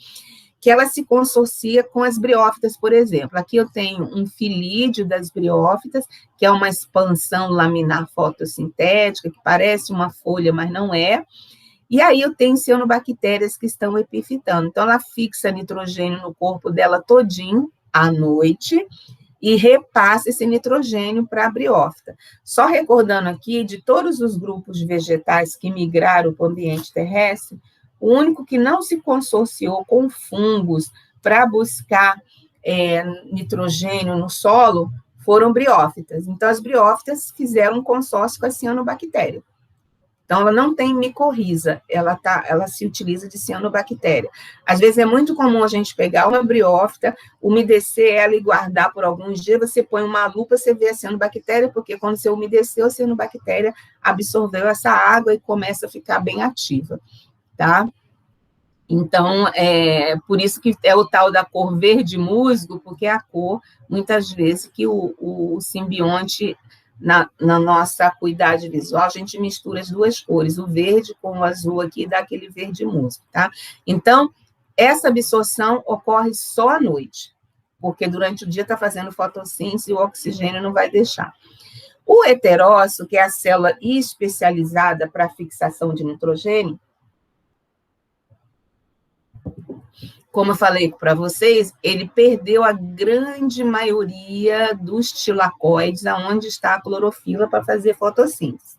Que ela se consorcia com as briófitas, por exemplo. Aqui eu tenho um filídeo das briófitas, que é uma expansão laminar fotossintética, que parece uma folha, mas não é. E aí eu tenho cianobactérias que estão epifitando. Então, ela fixa nitrogênio no corpo dela todinho, à noite, e repassa esse nitrogênio para a briófita. Só recordando aqui, de todos os grupos de vegetais que migraram para o ambiente terrestre, o único que não se consorciou com fungos para buscar nitrogênio no solo foram briófitas. Então, as briófitas fizeram um consórcio com a cianobactéria. Então, ela não tem micorriza, ela se utiliza de cianobactéria. Às vezes, é muito comum a gente pegar uma briófita, umedecer ela e guardar por alguns dias, você põe uma lupa, você vê a cianobactéria, porque quando você umedeceu, a cianobactéria absorveu essa água e começa a ficar bem ativa. Tá? Então, por isso que é o tal da cor verde musgo, porque é a cor, muitas vezes, que o simbionte, na nossa acuidade visual, a gente mistura as duas cores, o verde com o azul aqui, dá aquele verde musgo, tá? Então, essa absorção ocorre só à noite, porque durante o dia está fazendo fotossíntese e o oxigênio não vai deixar. O heterócito, que é a célula especializada para a fixação de nitrogênio, como eu falei para vocês, ele perdeu a grande maioria dos tilacoides, aonde está a clorofila para fazer fotossíntese.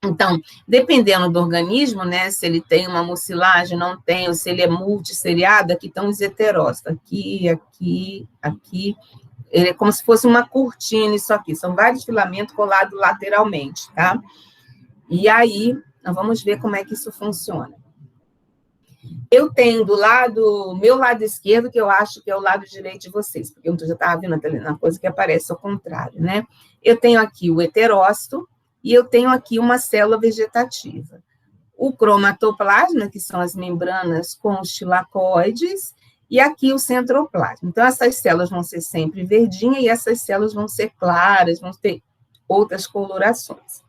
Então, dependendo do organismo, né, se ele tem uma mucilagem, não tem, ou se ele é multisseriado, aqui estão os heterócitos, aqui, ele é como se fosse uma cortina isso aqui, são vários filamentos colados lateralmente, tá? E aí, nós vamos ver como é que isso funciona. Eu tenho meu lado esquerdo, que eu acho que é o lado direito de vocês, porque eu já estava vendo uma coisa que aparece ao contrário, né? Eu tenho aqui o heterócito e eu tenho aqui uma célula vegetativa. O cromatoplasma, que são as membranas com os tilacoides, e aqui o centroplasma. Então, essas células vão ser sempre verdinhas e essas células vão ser claras, vão ter outras colorações.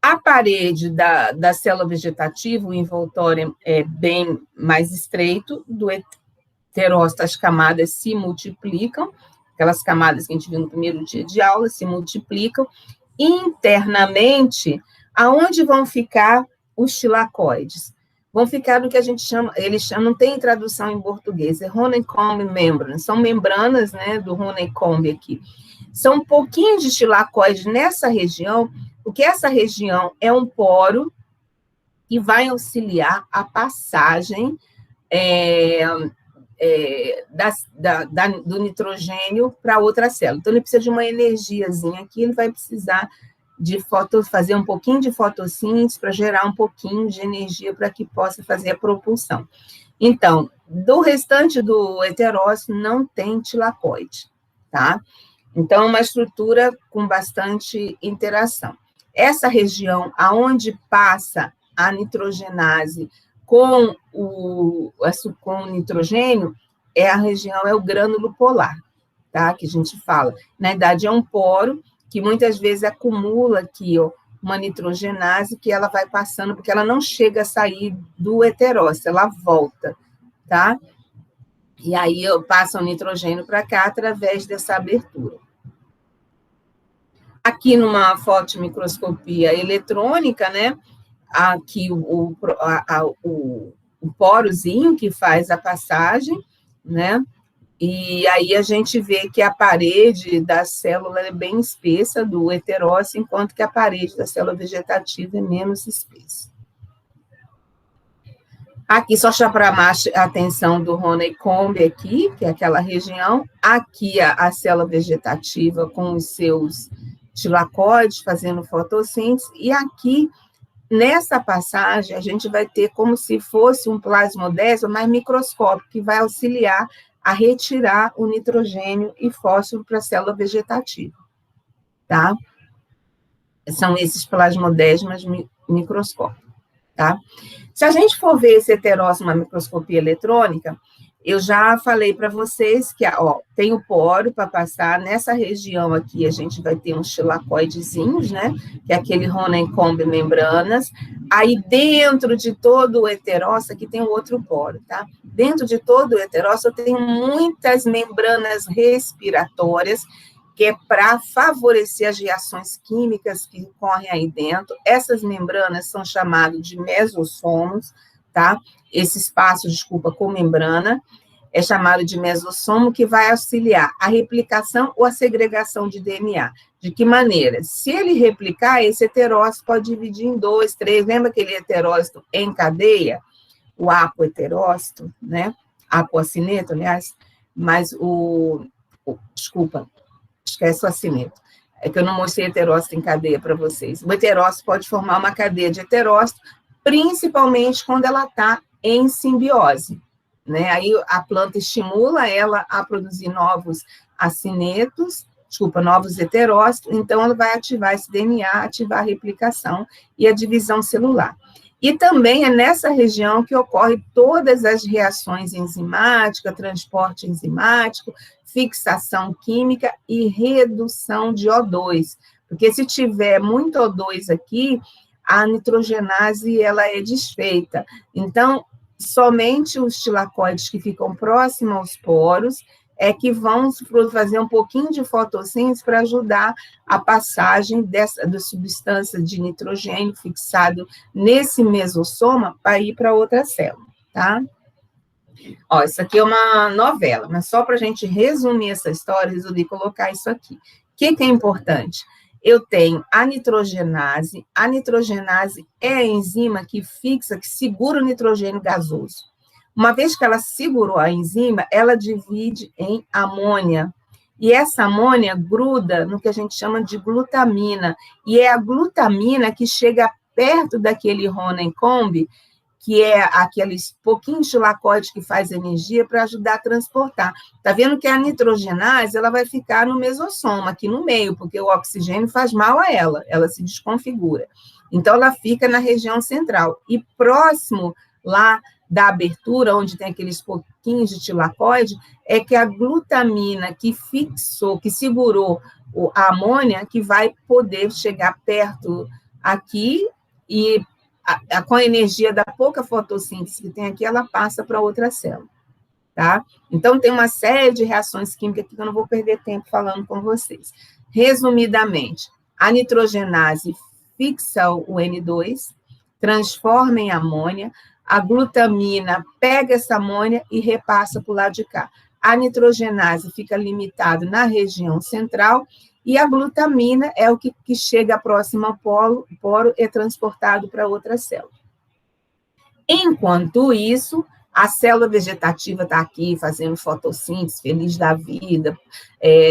A parede da célula vegetativa, o envoltório é bem mais estreito, do heterócito as camadas se multiplicam, aquelas camadas que a gente viu no primeiro dia de aula, se multiplicam. Internamente, aonde vão ficar os tilacoides? Vão ficar no que a gente chama, não tem tradução em português, é honeycomb membrane, são membranas, né, do honeycomb aqui. São um pouquinho de tilacoides nessa região, porque essa região é um poro que vai auxiliar a passagem do nitrogênio para outra célula. Então, ele precisa de uma energiazinha aqui, ele vai precisar de fazer um pouquinho de fotossíntese para gerar um pouquinho de energia para que possa fazer a propulsão. Então, do restante do heterócito não tem tilacoide, tá? Então, é uma estrutura com bastante interação. Essa região aonde passa a nitrogenase com o nitrogênio é o grânulo polar, tá? Que a gente fala. Na verdade, é um poro que muitas vezes acumula aqui, ó, uma nitrogenase que ela vai passando, porque ela não chega a sair do heterócito, ela volta, tá? E aí passa o nitrogênio para cá através dessa abertura. Aqui numa fotomicroscopia eletrônica, né? Aqui o porozinho que faz a passagem, né? E aí a gente vê que a parede da célula é bem espessa do heterócito, enquanto que a parede da célula vegetativa é menos espessa. Aqui, só chamar a atenção do Honeycomb aqui, que é aquela região. Aqui, a célula vegetativa com os seus tilacoides fazendo fotossíntese. E aqui, nessa passagem, a gente vai ter como se fosse um plasmodésio mais microscópico, que vai auxiliar a retirar o nitrogênio e fósforo para a célula vegetativa, tá? São esses plasmodésmios microscópicos, tá? Se a gente for ver esse heterócito na microscopia eletrônica, eu já falei para vocês que, ó, tem o poro para passar, nessa região aqui a gente vai ter uns tilacoidezinhos, né, que é aquele Honeycomb membranas, aí dentro de todo o heterócito, aqui tem um outro poro, tá? Dentro de todo o heterócito tem muitas membranas respiratórias, que é para favorecer as reações químicas que ocorrem aí dentro. Essas membranas são chamadas de mesossomos, tá? Esse espaço, desculpa, com membrana, é chamado de mesossomo, que vai auxiliar a replicação ou a segregação de DNA. De que maneira? Se ele replicar, esse heterócito pode dividir em 2, 3, lembra aquele heterócito em cadeia? O apoheterócito, né? Apoacineto, aliás, mas desculpa, esquece o acineto. É que eu não mostrei heterócito em cadeia para vocês. O heterócito pode formar uma cadeia de heterócito, principalmente quando ela está em simbiose, né? Aí a planta estimula ela a produzir novos acinetos, novos heterócitos, então ela vai ativar esse DNA, ativar a replicação e a divisão celular. E também é nessa região que ocorre todas as reações enzimáticas, transporte enzimático, fixação química e redução de O2, porque se tiver muito O2 aqui, a nitrogenase ela é desfeita. Então, somente os tilacoides que ficam próximos aos poros é que vão fazer um pouquinho de fotossíntese para ajudar a passagem da substância de nitrogênio fixado nesse mesossoma para ir para outra célula, tá? Ó, isso aqui é uma novela, mas só para a gente resumir essa história, resolvi colocar isso aqui. O que é importante? Eu tenho a nitrogenase é a enzima que fixa, que segura o nitrogênio gasoso. Uma vez que ela segurou a enzima, ela divide em amônia, e essa amônia gruda no que a gente chama de glutamina, e é a glutamina que chega perto daquele Honeycomb, que é aqueles pouquinhos tilacoides que faz energia para ajudar a transportar. Está vendo que a nitrogenase ela vai ficar no mesossoma, aqui no meio, porque o oxigênio faz mal a ela se desconfigura. Então, ela fica na região central. E próximo lá da abertura, onde tem aqueles pouquinhos de tilacoide, é que a glutamina que fixou, que segurou a amônia, que vai poder chegar perto aqui e com a energia da pouca fotossíntese que tem aqui, ela passa para outra célula, tá? Então, tem uma série de reações químicas aqui que eu não vou perder tempo falando com vocês. Resumidamente, a nitrogenase fixa o N2, transforma em amônia, a glutamina pega essa amônia e repassa para o lado de cá. A nitrogenase fica limitada na região central, e a glutamina é o que chega próximo ao poro e é transportado para outra célula. Enquanto isso, a célula vegetativa está aqui fazendo fotossíntese, feliz da vida,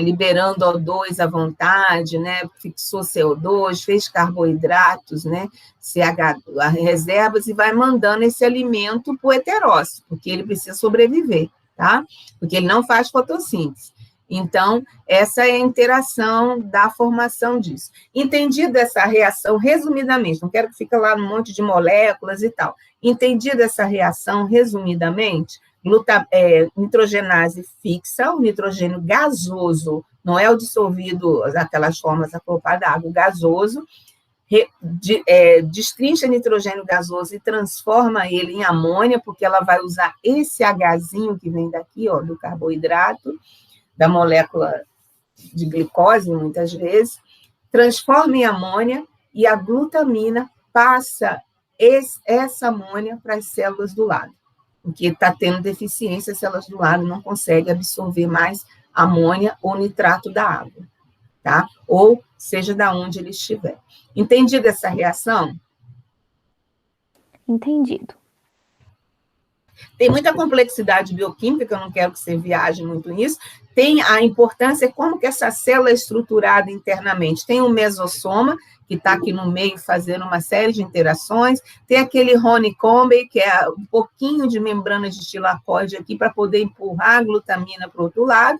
liberando O2 à vontade, né? Fixou CO2, fez carboidratos, né? CH, reservas, e vai mandando esse alimento para o heterócito, porque ele precisa sobreviver, tá? Porque ele não faz fotossíntese. Então, essa é a interação da formação disso. Entendida essa reação, resumidamente, não quero que fique lá um monte de moléculas e tal. Entendida essa reação, resumidamente, nitrogenase fixa o nitrogênio gasoso, não é o dissolvido, aquelas formas acopladas à água, o gasoso, destrincha nitrogênio gasoso e transforma ele em amônia, porque ela vai usar esse Hzinho que vem daqui, ó, do carboidrato, da molécula de glicose, muitas vezes, transforma em amônia, e a glutamina passa essa amônia para as células do lado, porque está tendo deficiência, as células do lado não conseguem absorver mais amônia ou nitrato da água, tá? Ou seja, da onde ele estiver. Entendida essa reação? Entendido. Tem muita complexidade bioquímica, eu não quero que você viaje muito nisso. Tem a importância, como que essa célula é estruturada internamente. Tem o mesossoma, que está aqui no meio fazendo uma série de interações. Tem aquele honeycomb, que é um pouquinho de membrana de tilacoide aqui para poder empurrar a glutamina para o outro lado.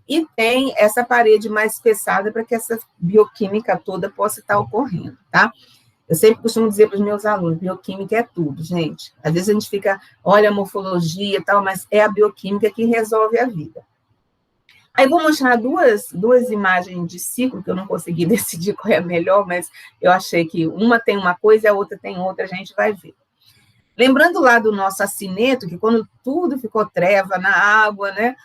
E tem essa parede mais espessada para que essa bioquímica toda possa estar ocorrendo, tá? Eu sempre costumo dizer para os meus alunos, bioquímica é tudo, gente. Às vezes a gente fica, olha a morfologia e tal, mas é a bioquímica que resolve a vida. Aí vou mostrar duas imagens de ciclo, que eu não consegui decidir qual é a melhor, mas eu achei que uma tem uma coisa e a outra tem outra, a gente vai ver. Lembrando lá do nosso acineto, que quando tudo ficou treva na água, né,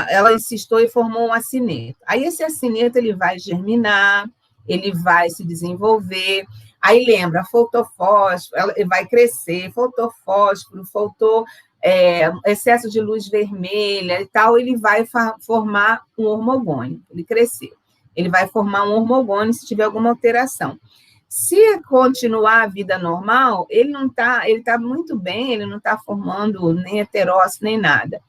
ela insistou e formou um acineto. Aí esse acineto ele vai germinar, ele vai se desenvolver. Aí lembra, fotofósforo, ele vai crescer, fotofósforo, excesso de luz vermelha e tal, ele vai formar um hormogônio, ele cresceu. Ele vai formar um hormogônio se tiver alguma alteração. Se continuar a vida normal, ele está muito bem, ele não está formando nem heterócito, nem nada.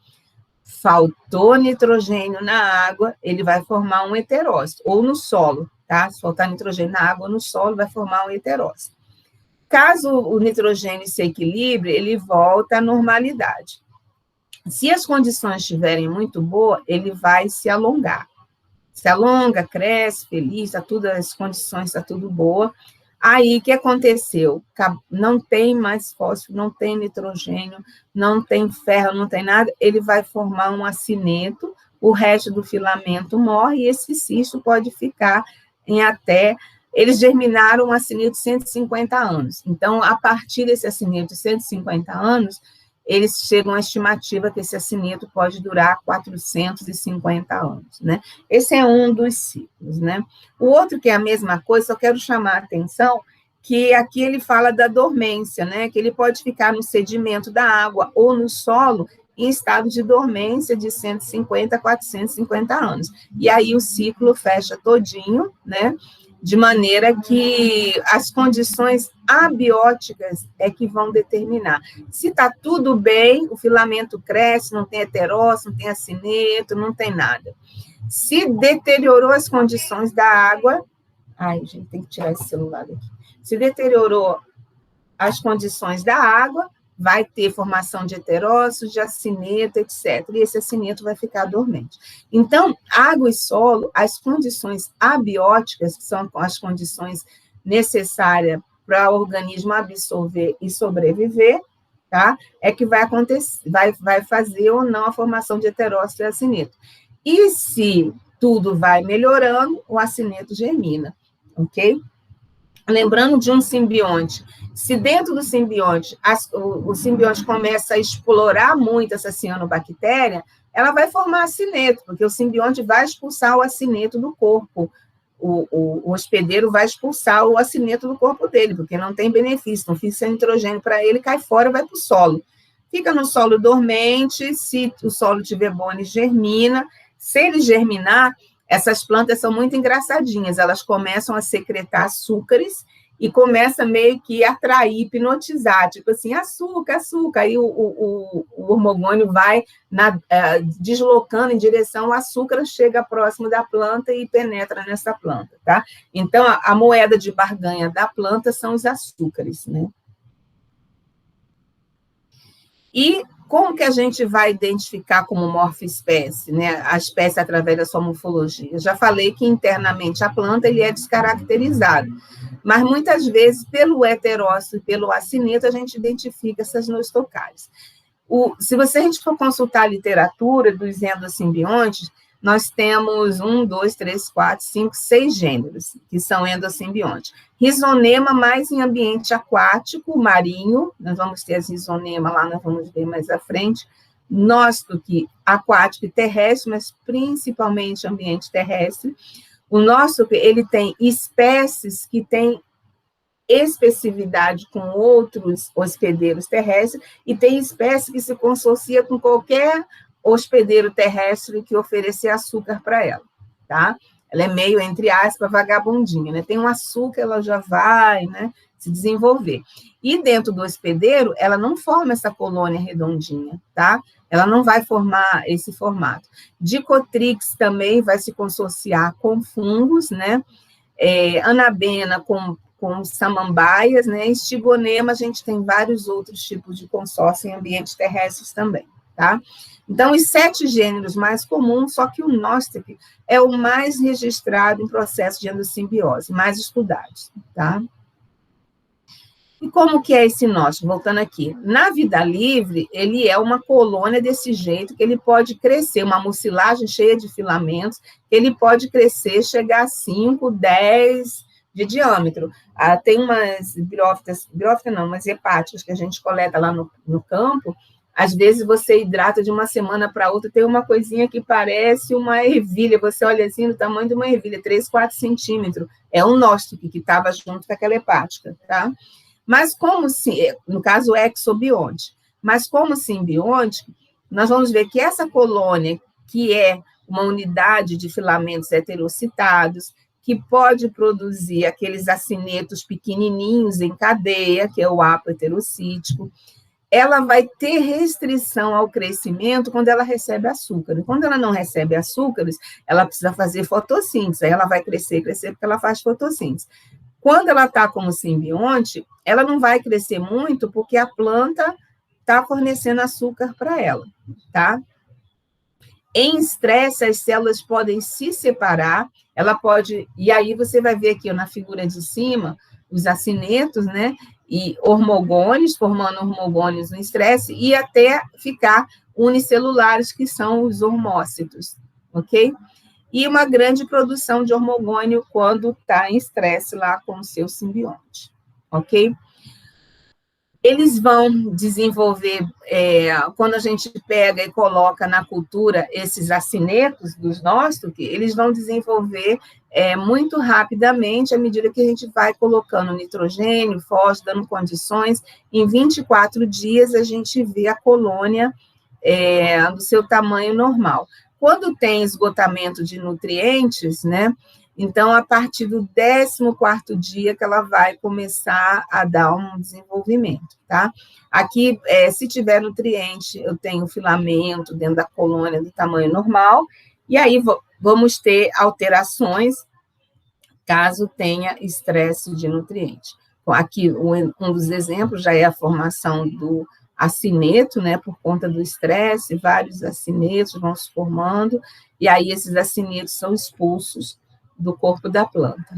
Faltou nitrogênio na água, ele vai formar um heterócito, ou no solo, tá? Se faltar nitrogênio na água ou no solo, vai formar um heterócito. Caso o nitrogênio se equilibre, ele volta à normalidade. Se as condições estiverem muito boas, ele vai se alongar. Se alonga, cresce, feliz, as condições estão tudo boa. Aí, o que aconteceu? Não tem mais fósforo, não tem nitrogênio, não tem ferro, não tem nada, ele vai formar um acineto, o resto do filamento morre, e esse cisto pode ficar em até... Eles germinaram um acineto de 150 anos. Então, a partir desse acineto de 150 anos, eles chegam à estimativa que esse acineto pode durar 450 anos, né? Esse é um dos ciclos, né? O outro, que é a mesma coisa, só quero chamar a atenção, que aqui ele fala da dormência, né? Que ele pode ficar no sedimento da água ou no solo em estado de dormência de 150 a 450 anos. E aí o ciclo fecha todinho, né? De maneira que as condições abióticas é que vão determinar. Se está tudo bem, o filamento cresce, não tem heterócito, não tem acineto, não tem nada. Se deteriorou as condições da água... Ai, gente, tem que tirar esse celular daqui. Se deteriorou as condições da água, vai ter formação de heterócitos, de acineto, etc. E esse acineto vai ficar dormente. Então, água e solo, as condições abióticas, que são as condições necessárias para o organismo absorver e sobreviver, tá? É que vai acontecer, vai fazer ou não a formação de heterócito e acineto. E se tudo vai melhorando, o acineto germina, ok? Lembrando de um simbionte, se dentro do simbionte, o simbionte começa a explorar muito essa cianobactéria, ela vai formar acineto, porque o simbionte vai expulsar o acineto do corpo. O hospedeiro vai expulsar o acineto do corpo dele, porque não tem benefício, não fica nitrogênio para ele, cai fora, vai para o solo. Fica no solo dormente, se o solo tiver bom, ele germina. Se ele germinar, essas plantas são muito engraçadinhas, elas começam a secretar açúcares e começa meio que a atrair, hipnotizar, tipo assim, açúcar, açúcar, aí o hormogônio vai deslocando em direção ao açúcar, chega próximo da planta e penetra nessa planta, tá? Então, a moeda de barganha da planta são os açúcares, né? E como que a gente vai identificar como morfoespécie, né? A espécie através da sua morfologia? Já falei que internamente a planta ele é descaracterizado, mas muitas vezes pelo heterócito e pelo acineto a gente identifica essas nostocaris. Se a gente for consultar a literatura dos endosimbiontes, nós temos 1, 2, 3, 4, 5, 6 gêneros, que são endosimbiontes. Rizonema mais em ambiente aquático, marinho, nós vamos ter as rizonema lá, nós vamos ver mais à frente, nostoque aquático e terrestre, mas principalmente ambiente terrestre. O nostoque, ele tem espécies que têm especificidade com outros hospedeiros terrestres, e tem espécie que se consorcia com qualquer hospedeiro terrestre que oferecer açúcar para ela, tá? Ela é meio, entre aspas, vagabundinha, né? Tem um açúcar, ela já vai, né, se desenvolver. E dentro do hospedeiro, ela não forma essa colônia redondinha, tá? Ela não vai formar esse formato. Dicotrix também vai se consorciar com fungos, né? Anabena com samambaias, né? Estigonema, a gente tem vários outros tipos de consórcio em ambientes terrestres também, tá? Então, os 7 gêneros mais comuns, só que o Nostoc é o mais registrado em processo de endossimbiose, mais estudados, tá? E como que é esse Nostoc? Voltando aqui. Na vida livre, ele é uma colônia desse jeito, que ele pode crescer, uma mucilagem cheia de filamentos, que ele pode crescer, chegar a 5, 10 de diâmetro. Tem umas birófitas não, umas hepáticas que a gente coleta lá no campo. Às vezes você hidrata de uma semana para outra, tem uma coisinha que parece uma ervilha, você olha assim, no tamanho de uma ervilha, 3, 4 centímetros. É um Nostoc que estava junto com aquela hepática, tá? Mas como, no caso, exobionte, mas como simbionte, nós vamos ver que essa colônia, que é uma unidade de filamentos heterocitados, que pode produzir aqueles acinetos pequenininhos em cadeia, que é o apoheterocítico, ela vai ter restrição ao crescimento quando ela recebe açúcar. Quando ela não recebe açúcares, ela precisa fazer fotossíntese, aí ela vai crescer, porque ela faz fotossíntese. Quando ela está como simbionte, ela não vai crescer muito, porque a planta está fornecendo açúcar para ela, tá? Em estresse, as células podem se separar, ela pode, e aí você vai ver aqui, ó, na figura de cima, os acinetos, né, e hormogônios, formando hormogônios no estresse, e até ficar unicelulares, que são os hormócitos, ok? E uma grande produção de hormogônio quando está em estresse lá com o seu simbionte, ok? Eles vão desenvolver, quando a gente pega e coloca na cultura esses acinetos dos Nostoc, eles vão desenvolver muito rapidamente, à medida que a gente vai colocando nitrogênio, fósforo, dando condições, em 24 dias a gente vê a colônia do seu tamanho normal. Quando tem esgotamento de nutrientes, né, então, a partir do 14º dia que ela vai começar a dar um desenvolvimento, tá? Aqui, se tiver nutriente, eu tenho filamento dentro da colônia do tamanho normal, e aí vamos ter alterações caso tenha estresse de nutriente. Aqui, um dos exemplos já é a formação do acineto, né, por conta do estresse, vários acinetos vão se formando, e aí esses acinetos são expulsos do corpo da planta,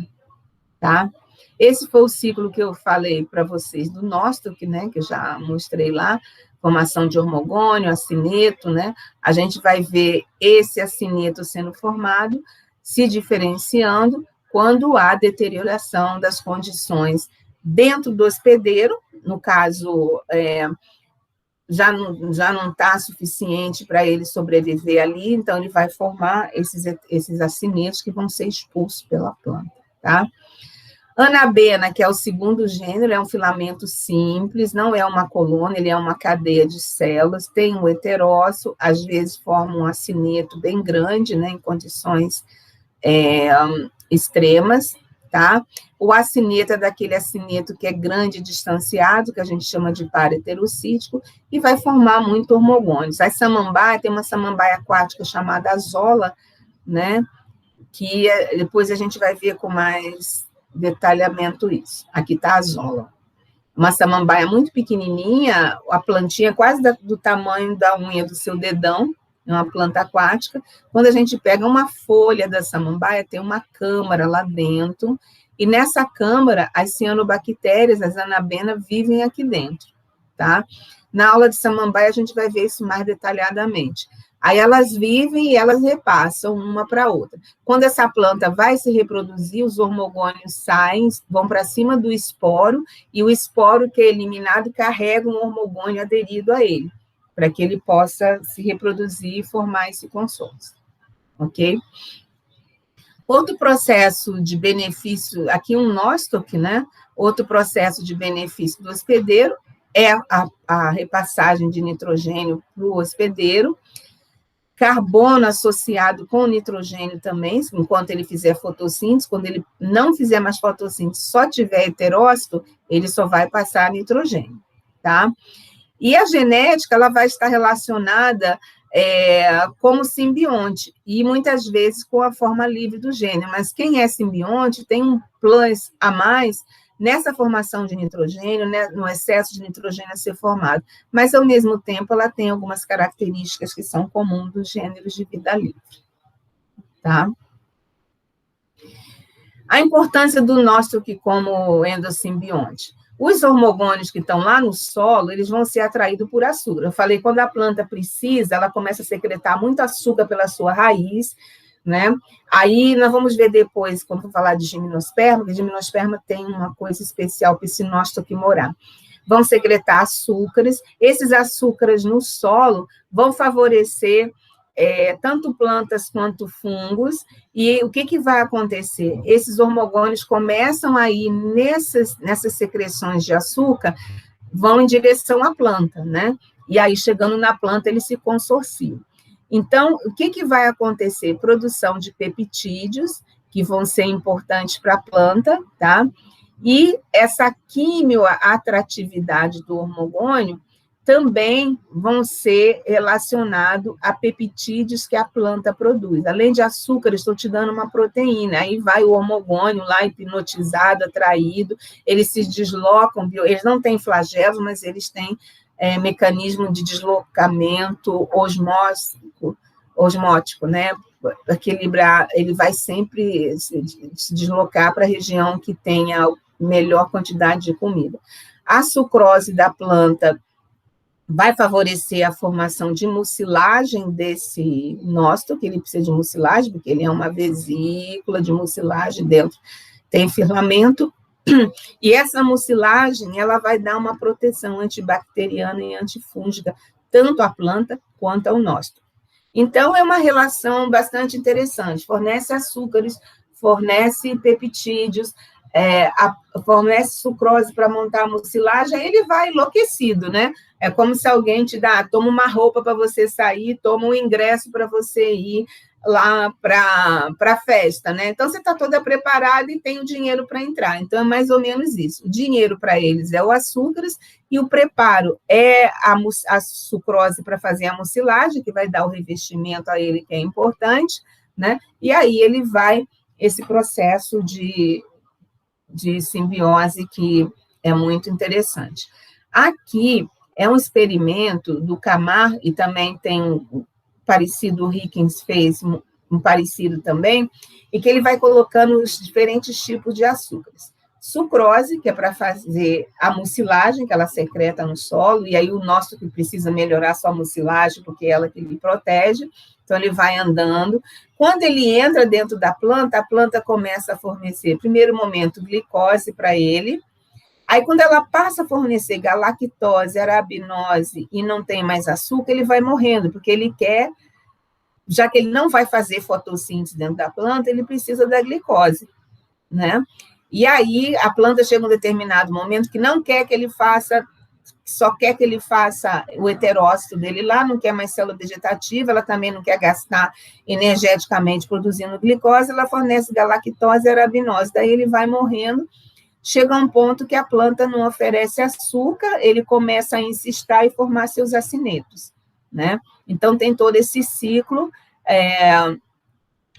tá? Esse foi o ciclo que eu falei para vocês do Nostoc, né, que eu já mostrei lá, formação de hormogônio, acineto, né? A gente vai ver esse acineto sendo formado, se diferenciando quando há deterioração das condições dentro do hospedeiro, no caso, já não está suficiente para ele sobreviver ali, então ele vai formar esses acinetos que vão ser expulsos pela planta, tá? Anabena, que é o segundo gênero, é um filamento simples, não é uma colônia, ele é uma cadeia de células, tem um heterócito, às vezes forma um acineto bem grande, né, em condições extremas, tá? O acineto é daquele acineto que é grande e distanciado, que a gente chama de paraheterocítico, e vai formar muito hormogônios. A samambaia, tem uma samambaia aquática chamada azola, né? Que depois a gente vai ver com mais detalhamento isso. Aqui está a azola. Uma samambaia muito pequenininha, a plantinha quase do tamanho da unha do seu dedão, é uma planta aquática. Quando a gente pega uma folha da samambaia, tem uma câmara lá dentro, e nessa câmara, as cianobactérias, as anabenas, vivem aqui dentro, tá? Na aula de samambaia, a gente vai ver isso mais detalhadamente. Aí elas vivem e elas repassam uma para a outra. Quando essa planta vai se reproduzir, os hormogônios saem, vão para cima do esporo, e o esporo que é eliminado carrega um hormogônio aderido a ele, para que ele possa se reproduzir e formar esse consórcio, ok? Outro processo de benefício, aqui um nostoc, né? Outro processo de benefício do hospedeiro é a repassagem de nitrogênio para o hospedeiro, carbono associado com nitrogênio também, enquanto ele fizer fotossíntese. Quando ele não fizer mais fotossíntese, só tiver heterócito, ele só vai passar nitrogênio, tá? E a genética, ela vai estar relacionada como simbionte, e muitas vezes com a forma livre do gene, mas quem é simbionte tem um plus a mais nessa formação de nitrogênio, né, no excesso de nitrogênio a ser formado, mas, ao mesmo tempo, ela tem algumas características que são comuns dos gêneros de vida livre, tá? A importância do nostoc como endosimbionte. Os hormogônios que estão lá no solo, eles vão ser atraídos por açúcar. Eu falei, quando a planta precisa, ela começa a secretar muito açúcar pela sua raiz, né? Aí nós vamos ver depois, quando eu falar de gimnosperma, que gimnosperma tem uma coisa especial para esse nostoc morar. Vão secretar açúcares, esses açúcares no solo vão favorecer tanto plantas quanto fungos, e o que vai acontecer? Esses hormogônios começam a ir nessas secreções de açúcar, vão em direção à planta, né? E aí, chegando na planta, eles se consorciam. Então, o que vai acontecer? Produção de peptídeos, que vão ser importantes para a planta, tá? E essa quimioatratividade do hormogônio também vão ser relacionados a peptídeos que a planta produz. Além de açúcar, estou te dando uma proteína, aí vai o hormogônio lá hipnotizado, atraído, eles se deslocam, eles não têm flagelos, mas eles têm mecanismo de deslocamento osmótico, né? Equilibrar, ele vai sempre se deslocar para a região que tenha melhor quantidade de comida. A sucrose da planta vai favorecer a formação de mucilagem desse nostoc, que ele precisa de mucilagem, porque ele é uma vesícula de mucilagem dentro, tem filamento, e essa mucilagem, ela vai dar uma proteção antibacteriana e antifúngica, tanto à planta quanto ao nostoc. Então, é uma relação bastante interessante, fornece açúcares, fornece peptídeos, fornece sucrose para montar a mucilagem, aí ele vai enlouquecido, né? É como se alguém te dá, toma uma roupa para você sair, toma um ingresso para você ir lá para a festa, né? Então, você está toda preparada e tem o dinheiro para entrar. Então, é mais ou menos isso. O dinheiro para eles é o açúcares e o preparo é a sucrose para fazer a mucilagem, que vai dar o revestimento a ele, que é importante, né? E aí ele vai, esse processo de simbiose que é muito interessante. Aqui é um experimento do Camar, e também tem um parecido, o Higgins fez um parecido também, e que ele vai colocando os diferentes tipos de açúcares. Sucrose, que é para fazer a mucilagem, que ela secreta no solo, e aí o nosso que precisa melhorar sua mucilagem, porque é ela que lhe protege, então ele vai andando. Quando ele entra dentro da planta, a planta começa a fornecer, primeiro momento, glicose para ele, aí quando ela passa a fornecer galactose, arabinose e não tem mais açúcar, ele vai morrendo, porque ele quer, já que ele não vai fazer fotossíntese dentro da planta, ele precisa da glicose, né? E aí a planta chega a um determinado momento que não quer que ele faça, só quer que ele faça o heterócito dele lá, não quer mais célula vegetativa, ela também não quer gastar energeticamente produzindo glicose, ela fornece galactose e arabinose, daí ele vai morrendo, chega a um ponto que a planta não oferece açúcar, ele começa a encistar e formar seus acinetos, né? Então, tem todo esse ciclo,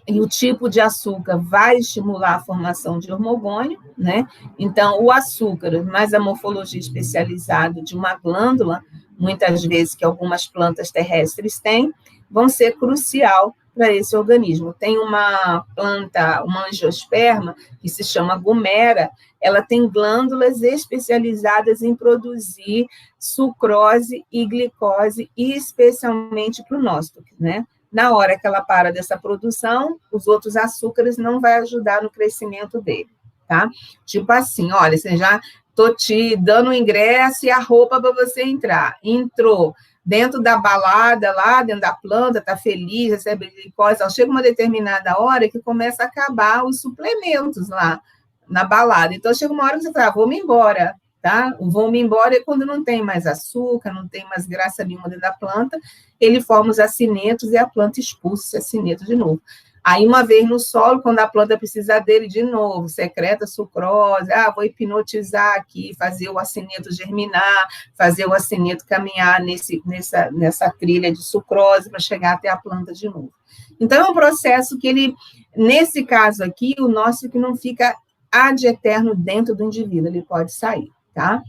e o tipo de açúcar vai estimular a formação de hormogônio, né? Então, o açúcar, mais a morfologia especializada de uma glândula, muitas vezes que algumas plantas terrestres têm, vão ser crucial para esse organismo. Tem uma planta, uma angiosperma, que se chama gumera, ela tem glândulas especializadas em produzir sucrose e glicose, e especialmente para o nostoc, né? Na hora que ela para dessa produção, os outros açúcares não vai ajudar no crescimento dele, tá? Tipo assim, olha, você já tô te dando o ingresso e a roupa para você entrar. Entrou dentro da balada, lá dentro da planta, tá feliz, recebe glicose, chega uma determinada hora que começa a acabar os suplementos lá na balada. Então, chega uma hora que você fala, vou-me embora, tá? Vou-me embora é quando não tem mais açúcar, não tem mais graça nenhuma dentro da planta, ele forma os acinetos e a planta expulsa esse acineto de novo. Aí, uma vez no solo, quando a planta precisa dele de novo, secreta sucrose, vou hipnotizar aqui, fazer o acineto germinar, fazer o acineto caminhar nessa trilha de sucrose para chegar até a planta de novo. Então, é um processo que ele, nesse caso aqui, o nosso que não fica ad eterno dentro do indivíduo, ele pode sair, tá?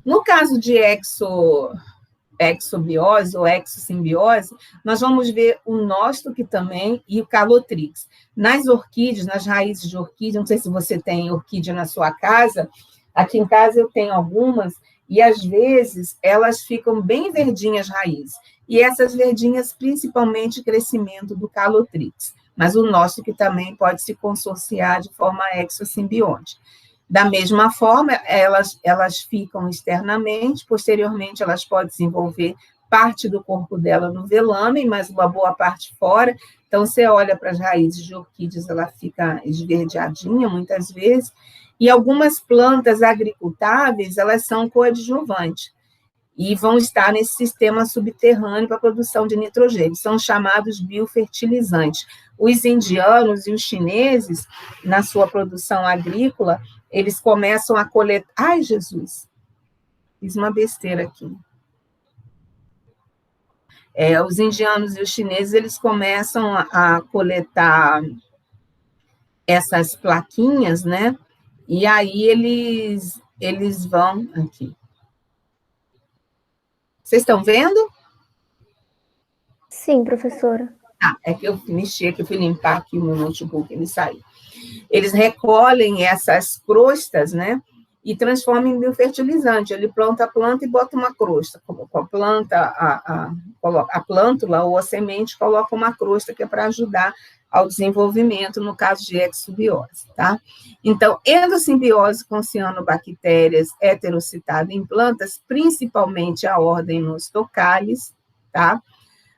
No caso de exobiose ou exossimbiose, nós vamos ver o nóstoque também e o calotrix. Nas orquídeas, nas raízes de orquídea, não sei se você tem orquídea na sua casa, aqui em casa eu tenho algumas, e às vezes elas ficam bem verdinhas raízes, e essas verdinhas, principalmente crescimento do calotrix, mas o nóstoque também pode se consorciar de forma exossimbionte. Da mesma forma, elas ficam externamente, posteriormente elas podem desenvolver parte do corpo dela no velamen, mas uma boa parte fora. Então, você olha para as raízes de orquídeas, ela fica esverdeadinha muitas vezes, e algumas plantas agricultáveis, elas são coadjuvantes, e vão estar nesse sistema subterrâneo para a produção de nitrogênio, são chamados biofertilizantes. Os indianos e os chineses, na sua produção agrícola, eles começam a coletar... Ai, Jesus! Fiz uma besteira aqui. Os indianos e os chineses, eles começam a coletar essas plaquinhas, né? E aí eles vão... Aqui. Vocês estão vendo? Sim, professora. É que eu mexi aqui, eu fui limpar aqui o meu notebook, ele saiu. Eles recolhem essas crostas, né, e transformam em biofertilizante. Ele planta a planta e bota uma crosta. A planta, a plântula ou a semente coloca uma crosta que é para ajudar ao desenvolvimento, no caso de exobiose, tá? Então, endossimbiose com cianobactérias heterocitada em plantas, principalmente a ordem Nostocalis, tá?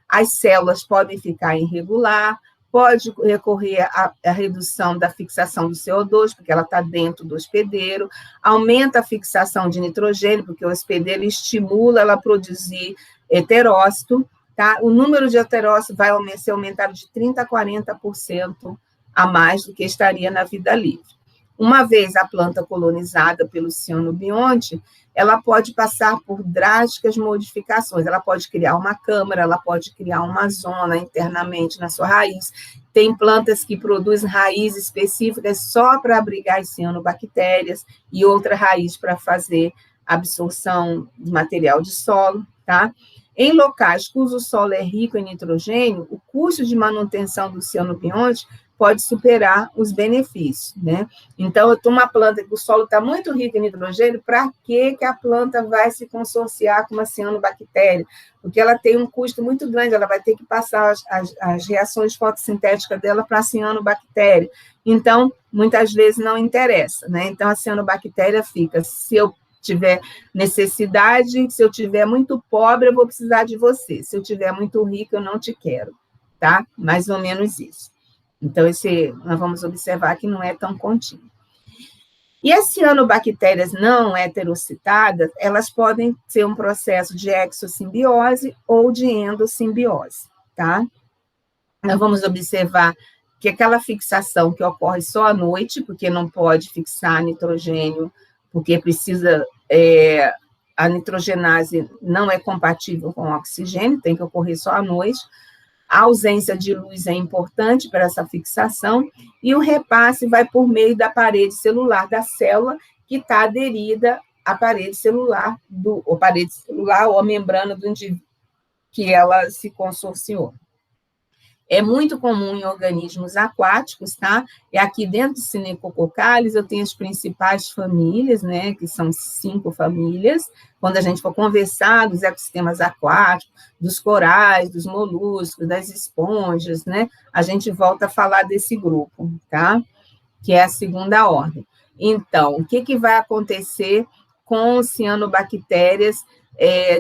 As células podem ficar irregular, pode recorrer à redução da fixação do CO2, porque ela está dentro do hospedeiro, aumenta a fixação de nitrogênio, porque o hospedeiro estimula ela a produzir heterócito, tá? O número de heterócitos vai ser aumentado de 30% a 40% a mais do que estaria na vida livre. Uma vez a planta colonizada pelo cianobionte, ela pode passar por drásticas modificações, ela pode criar uma câmara, ela pode criar uma zona internamente na sua raiz. Tem plantas que produzem raízes específicas só para abrigar as cianobactérias e outra raiz para fazer absorção de material de solo, tá? Em locais cujo solo é rico em nitrogênio, o custo de manutenção do cianobionte pode superar os benefícios, né? Então, eu tenho uma planta que o solo está muito rico em nitrogênio, para que a planta vai se consorciar com uma cianobactéria? Porque ela tem um custo muito grande, ela vai ter que passar as reações fotossintéticas dela para a cianobactéria. Então, muitas vezes não interessa, né? Então, a cianobactéria fica, se eu tiver necessidade, se eu tiver muito pobre, eu vou precisar de você. Se eu tiver muito rico, eu não te quero, tá? Mais ou menos isso. Então, nós vamos observar que não é tão contínuo. E as cianobactérias não heterocitadas, elas podem ser um processo de exossimbiose ou de endossimbiose, tá? Nós vamos observar que aquela fixação que ocorre só à noite, porque não pode fixar nitrogênio, porque precisa... a nitrogenase não é compatível com o oxigênio, tem que ocorrer só à noite. A ausência de luz é importante para essa fixação, e o repasse vai por meio da parede celular da célula, que está aderida à parede celular, ou a membrana do indivíduo, que ela se consorciou. É muito comum em organismos aquáticos, tá? E aqui dentro do Synechococcales eu tenho as principais famílias, né? Que são 5 famílias. Quando a gente for conversar dos ecossistemas aquáticos, dos corais, dos moluscos, das esponjas, né? A gente volta a falar desse grupo, tá? Que é a segunda ordem. Então, o que vai acontecer com cianobactérias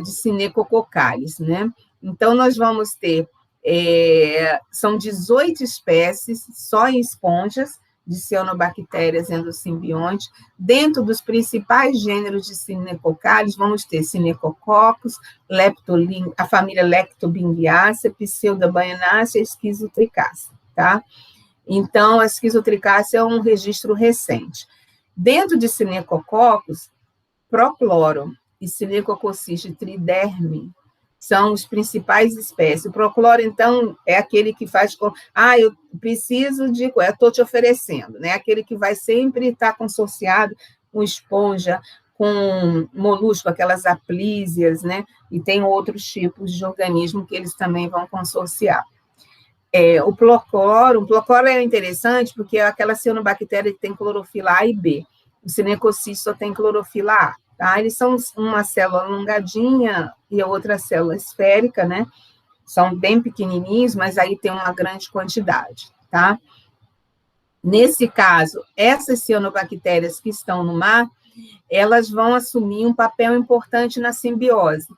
de Cinecococales, né? Então, nós vamos ter, são 18 espécies, só em esponjas, de cianobactérias endosimbiontes. Dentro dos principais gêneros de Cinecocales, vamos ter Cinecococcus, a família Lectobingiacea, Pseudobaianácea e Schizotricácea, tá? Então, a Schizotricácea é um registro recente. Dentro de Cinecococcus, Prochloro e Cinecococcus triderme são os principais espécies. O procloro, então, é aquele que faz com... eu preciso de... Eu estou te oferecendo, né? Aquele que vai sempre estar consorciado com esponja, com molusco, aquelas aplísias, né? E tem outros tipos de organismo que eles também vão consorciar. O procloro é interessante porque é aquela cianobactéria que tem clorofila A e B. O Cinecoccus só tem clorofila A. Tá? Eles são uma célula alongadinha e a outra célula esférica, né? São bem pequenininhos, mas aí tem uma grande quantidade, tá? Nesse caso, essas cianobactérias que estão no mar, elas vão assumir um papel importante na simbiose.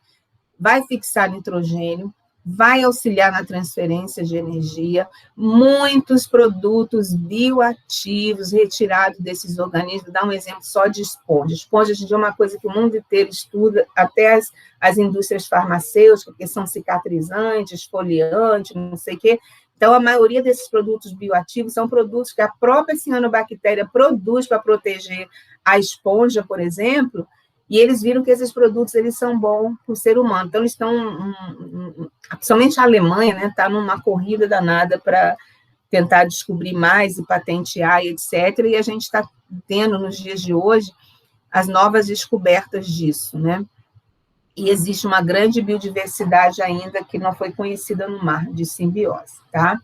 Vai fixar nitrogênio, vai auxiliar na transferência de energia, muitos produtos bioativos retirados desses organismos, dá um exemplo só de esponja. Esponja é uma coisa que o mundo inteiro estuda, até as indústrias farmacêuticas, porque são cicatrizantes, esfoliantes, não sei o quê. Então, a maioria desses produtos bioativos são produtos que a própria cianobactéria produz para proteger a esponja, por exemplo, e eles viram que esses produtos eles são bons para o ser humano. Então, eles estão, principalmente a Alemanha, né, está numa corrida danada para tentar descobrir mais e patentear, e etc. E a gente está tendo, nos dias de hoje, as novas descobertas disso, né? E existe uma grande biodiversidade ainda que não foi conhecida no mar, de simbiose, tá?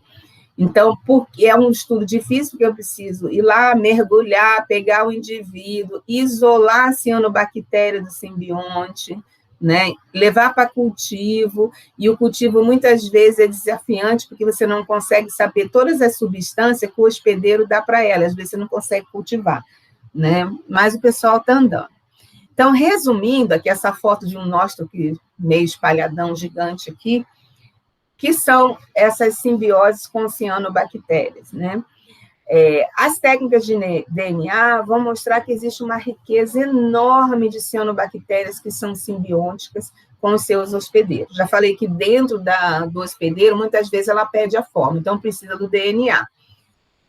Então, porque é um estudo difícil, porque eu preciso ir lá, mergulhar, pegar o indivíduo, isolar a cianobactéria do simbionte, né? Levar para cultivo, e o cultivo muitas vezes é desafiante, porque você não consegue saber todas as substâncias que o hospedeiro dá para ela, às vezes você não consegue cultivar, né? Mas o pessoal está andando. Então, resumindo aqui, essa foto de um nóstolo meio espalhadão, gigante aqui, que são essas simbioses com cianobactérias, né? As técnicas de DNA vão mostrar que existe uma riqueza enorme de cianobactérias que são simbióticas com os seus hospedeiros. Já falei que dentro do hospedeiro, muitas vezes ela perde a forma, então precisa do DNA.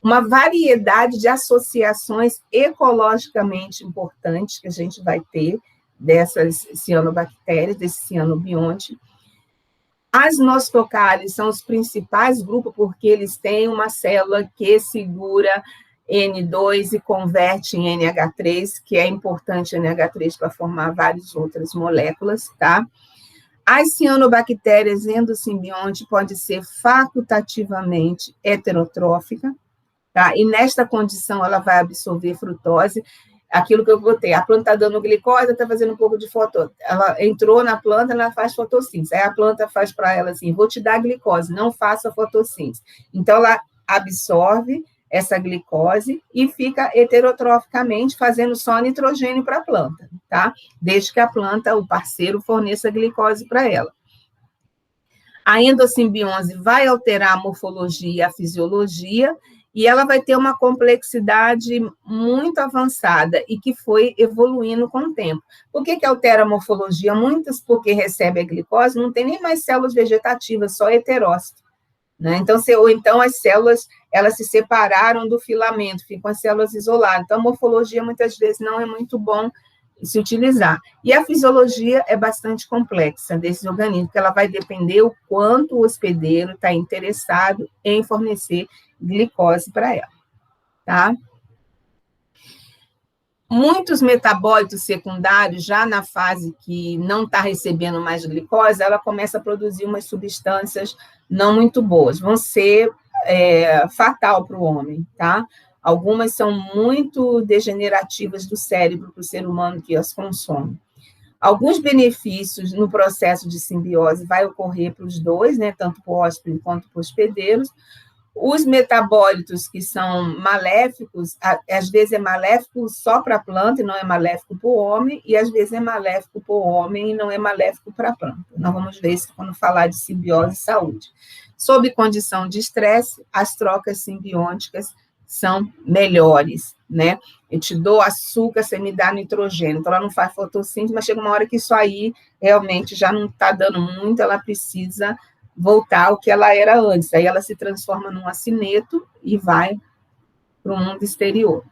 Uma variedade de associações ecologicamente importantes que a gente vai ter dessas cianobactérias, desse cianobionte. As nostocales são os principais grupos porque eles têm uma célula que segura N2 e converte em NH3, que é importante NH3 para formar várias outras moléculas, tá? As cianobactérias endosimbionte pode ser facultativamente heterotrófica, tá? E nesta condição ela vai absorver frutose. Aquilo que eu botei, a planta está dando glicose, está fazendo um pouco de ela entrou na planta, ela faz fotossíntese, aí a planta faz para ela assim, vou te dar glicose, não faça fotossíntese. Então, ela absorve essa glicose e fica heterotroficamente fazendo só nitrogênio para a planta, tá? Desde que a planta, o parceiro, forneça glicose para ela. A endossimbiose vai alterar a morfologia e a fisiologia, e ela vai ter uma complexidade muito avançada e que foi evoluindo com o tempo. Por que altera a morfologia? Muitas porque recebe a glicose, não tem nem mais células vegetativas, só heterócito, né? Então, as células, elas se separaram do filamento, ficam as células isoladas. Então, a morfologia, muitas vezes, não é muito bom se utilizar. E a fisiologia é bastante complexa desses organismos, porque ela vai depender o quanto o hospedeiro está interessado em fornecer glicose para ela, tá? Muitos metabólitos secundários, já na fase que não está recebendo mais glicose, ela começa a produzir umas substâncias não muito boas, vão ser fatal para o homem, tá? Algumas são muito degenerativas do cérebro para o ser humano que as consome. Alguns benefícios no processo de simbiose vai ocorrer para os dois, né, tanto para o hóspede quanto para os hospedeiros. Os metabólitos que são maléficos, às vezes é maléfico só para a planta e não é maléfico para o homem, e às vezes é maléfico para o homem e não é maléfico para a planta. Nós vamos ver isso quando falar de simbiose e saúde. Sob condição de estresse, as trocas simbióticas são melhores, né? Eu te dou açúcar, você me dá nitrogênio, então ela não faz fotossíntese, mas chega uma hora que isso aí realmente já não está dando muito, ela precisa voltar ao que ela era antes, aí ela se transforma num acineto e vai para o mundo exterior.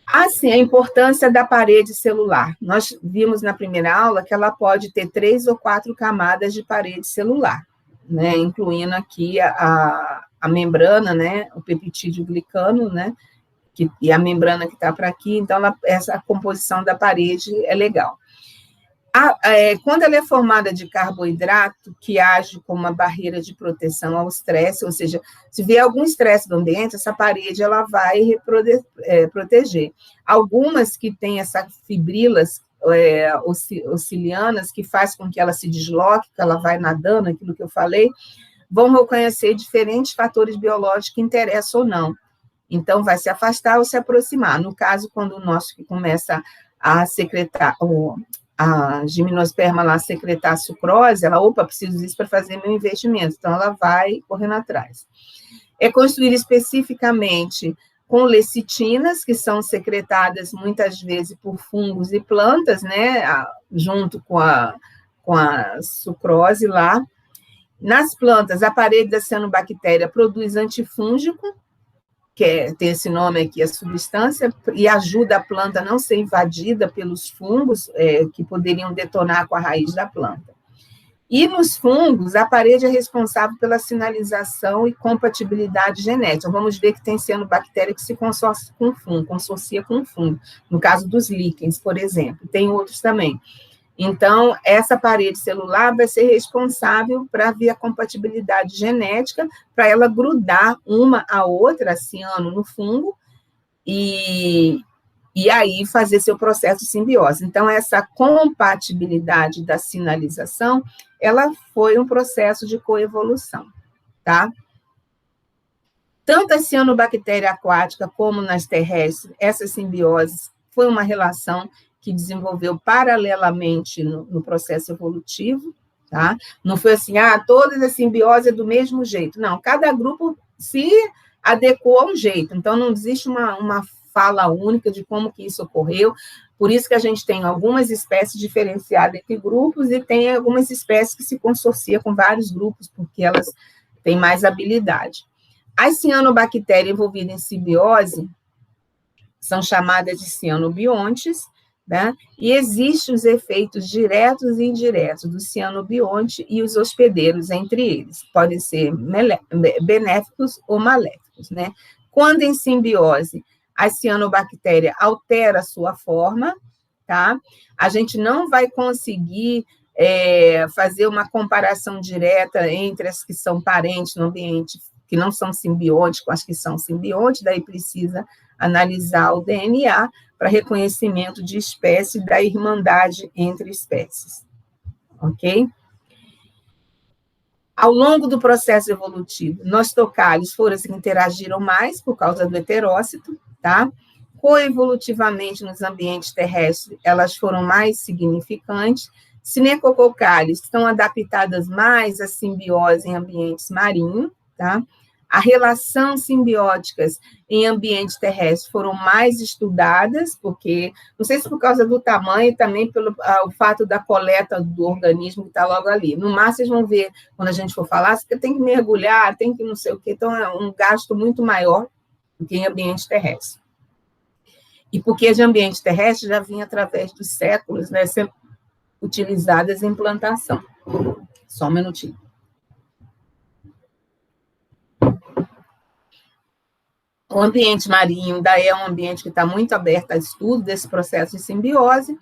Assim, a importância da parede celular. Nós vimos na primeira aula que ela pode ter 3 ou 4 camadas de parede celular, né, incluindo aqui a membrana, né, o peptídeo glicano, né, e a membrana que está para aqui, então essa composição da parede é legal. Quando ela é formada de carboidrato, que age como uma barreira de proteção ao estresse, ou seja, se vier algum estresse do ambiente, essa parede ela vai proteger. Algumas que têm essas fibrilas ocilianas, que faz com que ela se desloque, que ela vai nadando, aquilo que eu falei, vão reconhecer diferentes fatores biológicos que interessam ou não. Então, vai se afastar ou se aproximar. No caso, quando o nosso que começa a secretar, a gimnosperma lá secretar a sucrose, ela, preciso disso para fazer meu investimento, então ela vai correndo atrás. É construir especificamente com lecitinas, que são secretadas muitas vezes por fungos e plantas, né, junto com a sucrose lá. Nas plantas, a parede da cianobactéria produz antifúngico, tem esse nome aqui, a substância, e ajuda a planta a não ser invadida pelos fungos que poderiam detonar com a raiz da planta. E nos fungos, a parede é responsável pela sinalização e compatibilidade genética. Vamos ver que tem cianobactéria que se consorcia com fungo, no caso dos líquens, por exemplo, tem outros também. Então, essa parede celular vai ser responsável para ver a compatibilidade genética, para ela grudar uma à outra, ciano, no fungo, e aí fazer seu processo de simbiose. Então, essa compatibilidade da sinalização, ela foi um processo de coevolução, tá? Tanto a cianobactéria aquática como nas terrestres, essa simbiose foi uma relação que desenvolveu paralelamente no processo evolutivo, tá? Não foi assim, todas as simbioses é do mesmo jeito. Não, cada grupo se adequou a um jeito. Então, não existe uma fala única de como que isso ocorreu. Por isso que a gente tem algumas espécies diferenciadas entre grupos e tem algumas espécies que se consorciam com vários grupos, porque elas têm mais habilidade. As cianobactérias envolvidas em simbiose são chamadas de cianobiontes, né? E existem os efeitos diretos e indiretos do cianobionte e os hospedeiros entre eles. Podem ser benéficos ou maléficos, né? Quando em simbiose, a cianobactéria altera a sua forma, tá? A gente não vai conseguir fazer uma comparação direta entre as que são parentes no ambiente, que não são simbiontes, com as que são simbiontes, daí precisa analisar o DNA para reconhecimento de espécie da irmandade entre espécies, ok? Ao longo do processo evolutivo, nostocálios foram as que interagiram mais por causa do heterócito, tá? Coevolutivamente nos ambientes terrestres, elas foram mais significantes. Cinecococálios estão adaptadas mais à simbiose em ambientes marinhos, tá? A relação simbióticas em ambiente terrestre foram mais estudadas, porque, não sei se por causa do tamanho, também pelo o fato da coleta do organismo que está logo ali. No mar, vocês vão ver, quando a gente for falar, você tem que mergulhar, tem que não sei o quê, então é um gasto muito maior do que em ambiente terrestre. E porque de ambiente terrestre já vinha através dos séculos, né, sendo utilizadas em plantação. Só um minutinho. O ambiente marinho ainda é um ambiente que está muito aberto a estudo desse processo de simbiose,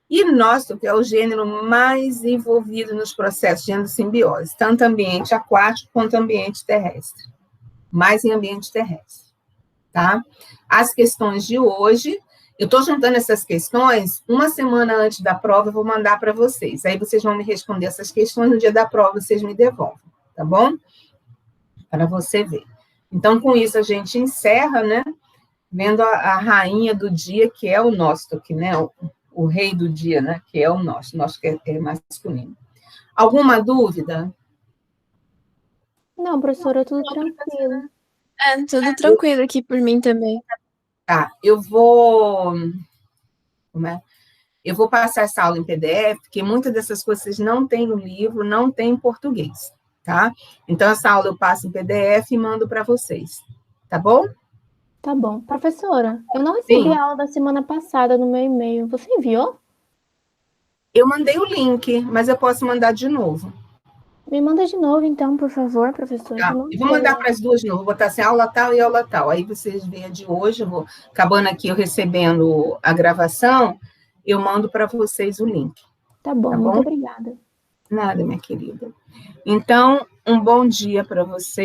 e nosso, que é o gênero mais envolvido nos processos de endossimbiose, tanto ambiente aquático quanto ambiente terrestre, mais em ambiente terrestre, tá? As questões de hoje, eu estou juntando essas questões, uma semana antes da prova eu vou mandar para vocês, aí vocês vão me responder essas questões, no dia da prova vocês me devolvem, tá bom? Para você ver. Então, com isso, a gente encerra, né? Vendo a rainha do dia, que é o Nostoc, né? O rei do dia, né? Que é o Nostoc que é masculino. Alguma dúvida? Não, professora, tudo tranquilo. Tudo tranquilo aqui por mim também. Tá, eu vou... Como é? Eu vou passar essa aula em PDF, porque muitas dessas coisas vocês não têm no livro, não tem em português, tá? Então, essa aula eu passo em PDF e mando para vocês, tá bom? Tá bom. Professora, eu não recebi Sim. a aula da semana passada no meu e-mail. Você enviou? Eu mandei o link, mas eu posso mandar de novo. Me manda de novo, então, por favor, professora. Tá? Eu vou mandar para as duas de novo, vou botar assim, aula tal e aula tal. Aí vocês veem a de hoje, eu vou acabando aqui, eu recebendo a gravação, eu mando para vocês o link. Tá bom, Tá muito bom? obrigada. Nada, minha querida. Então, um bom dia para vocês.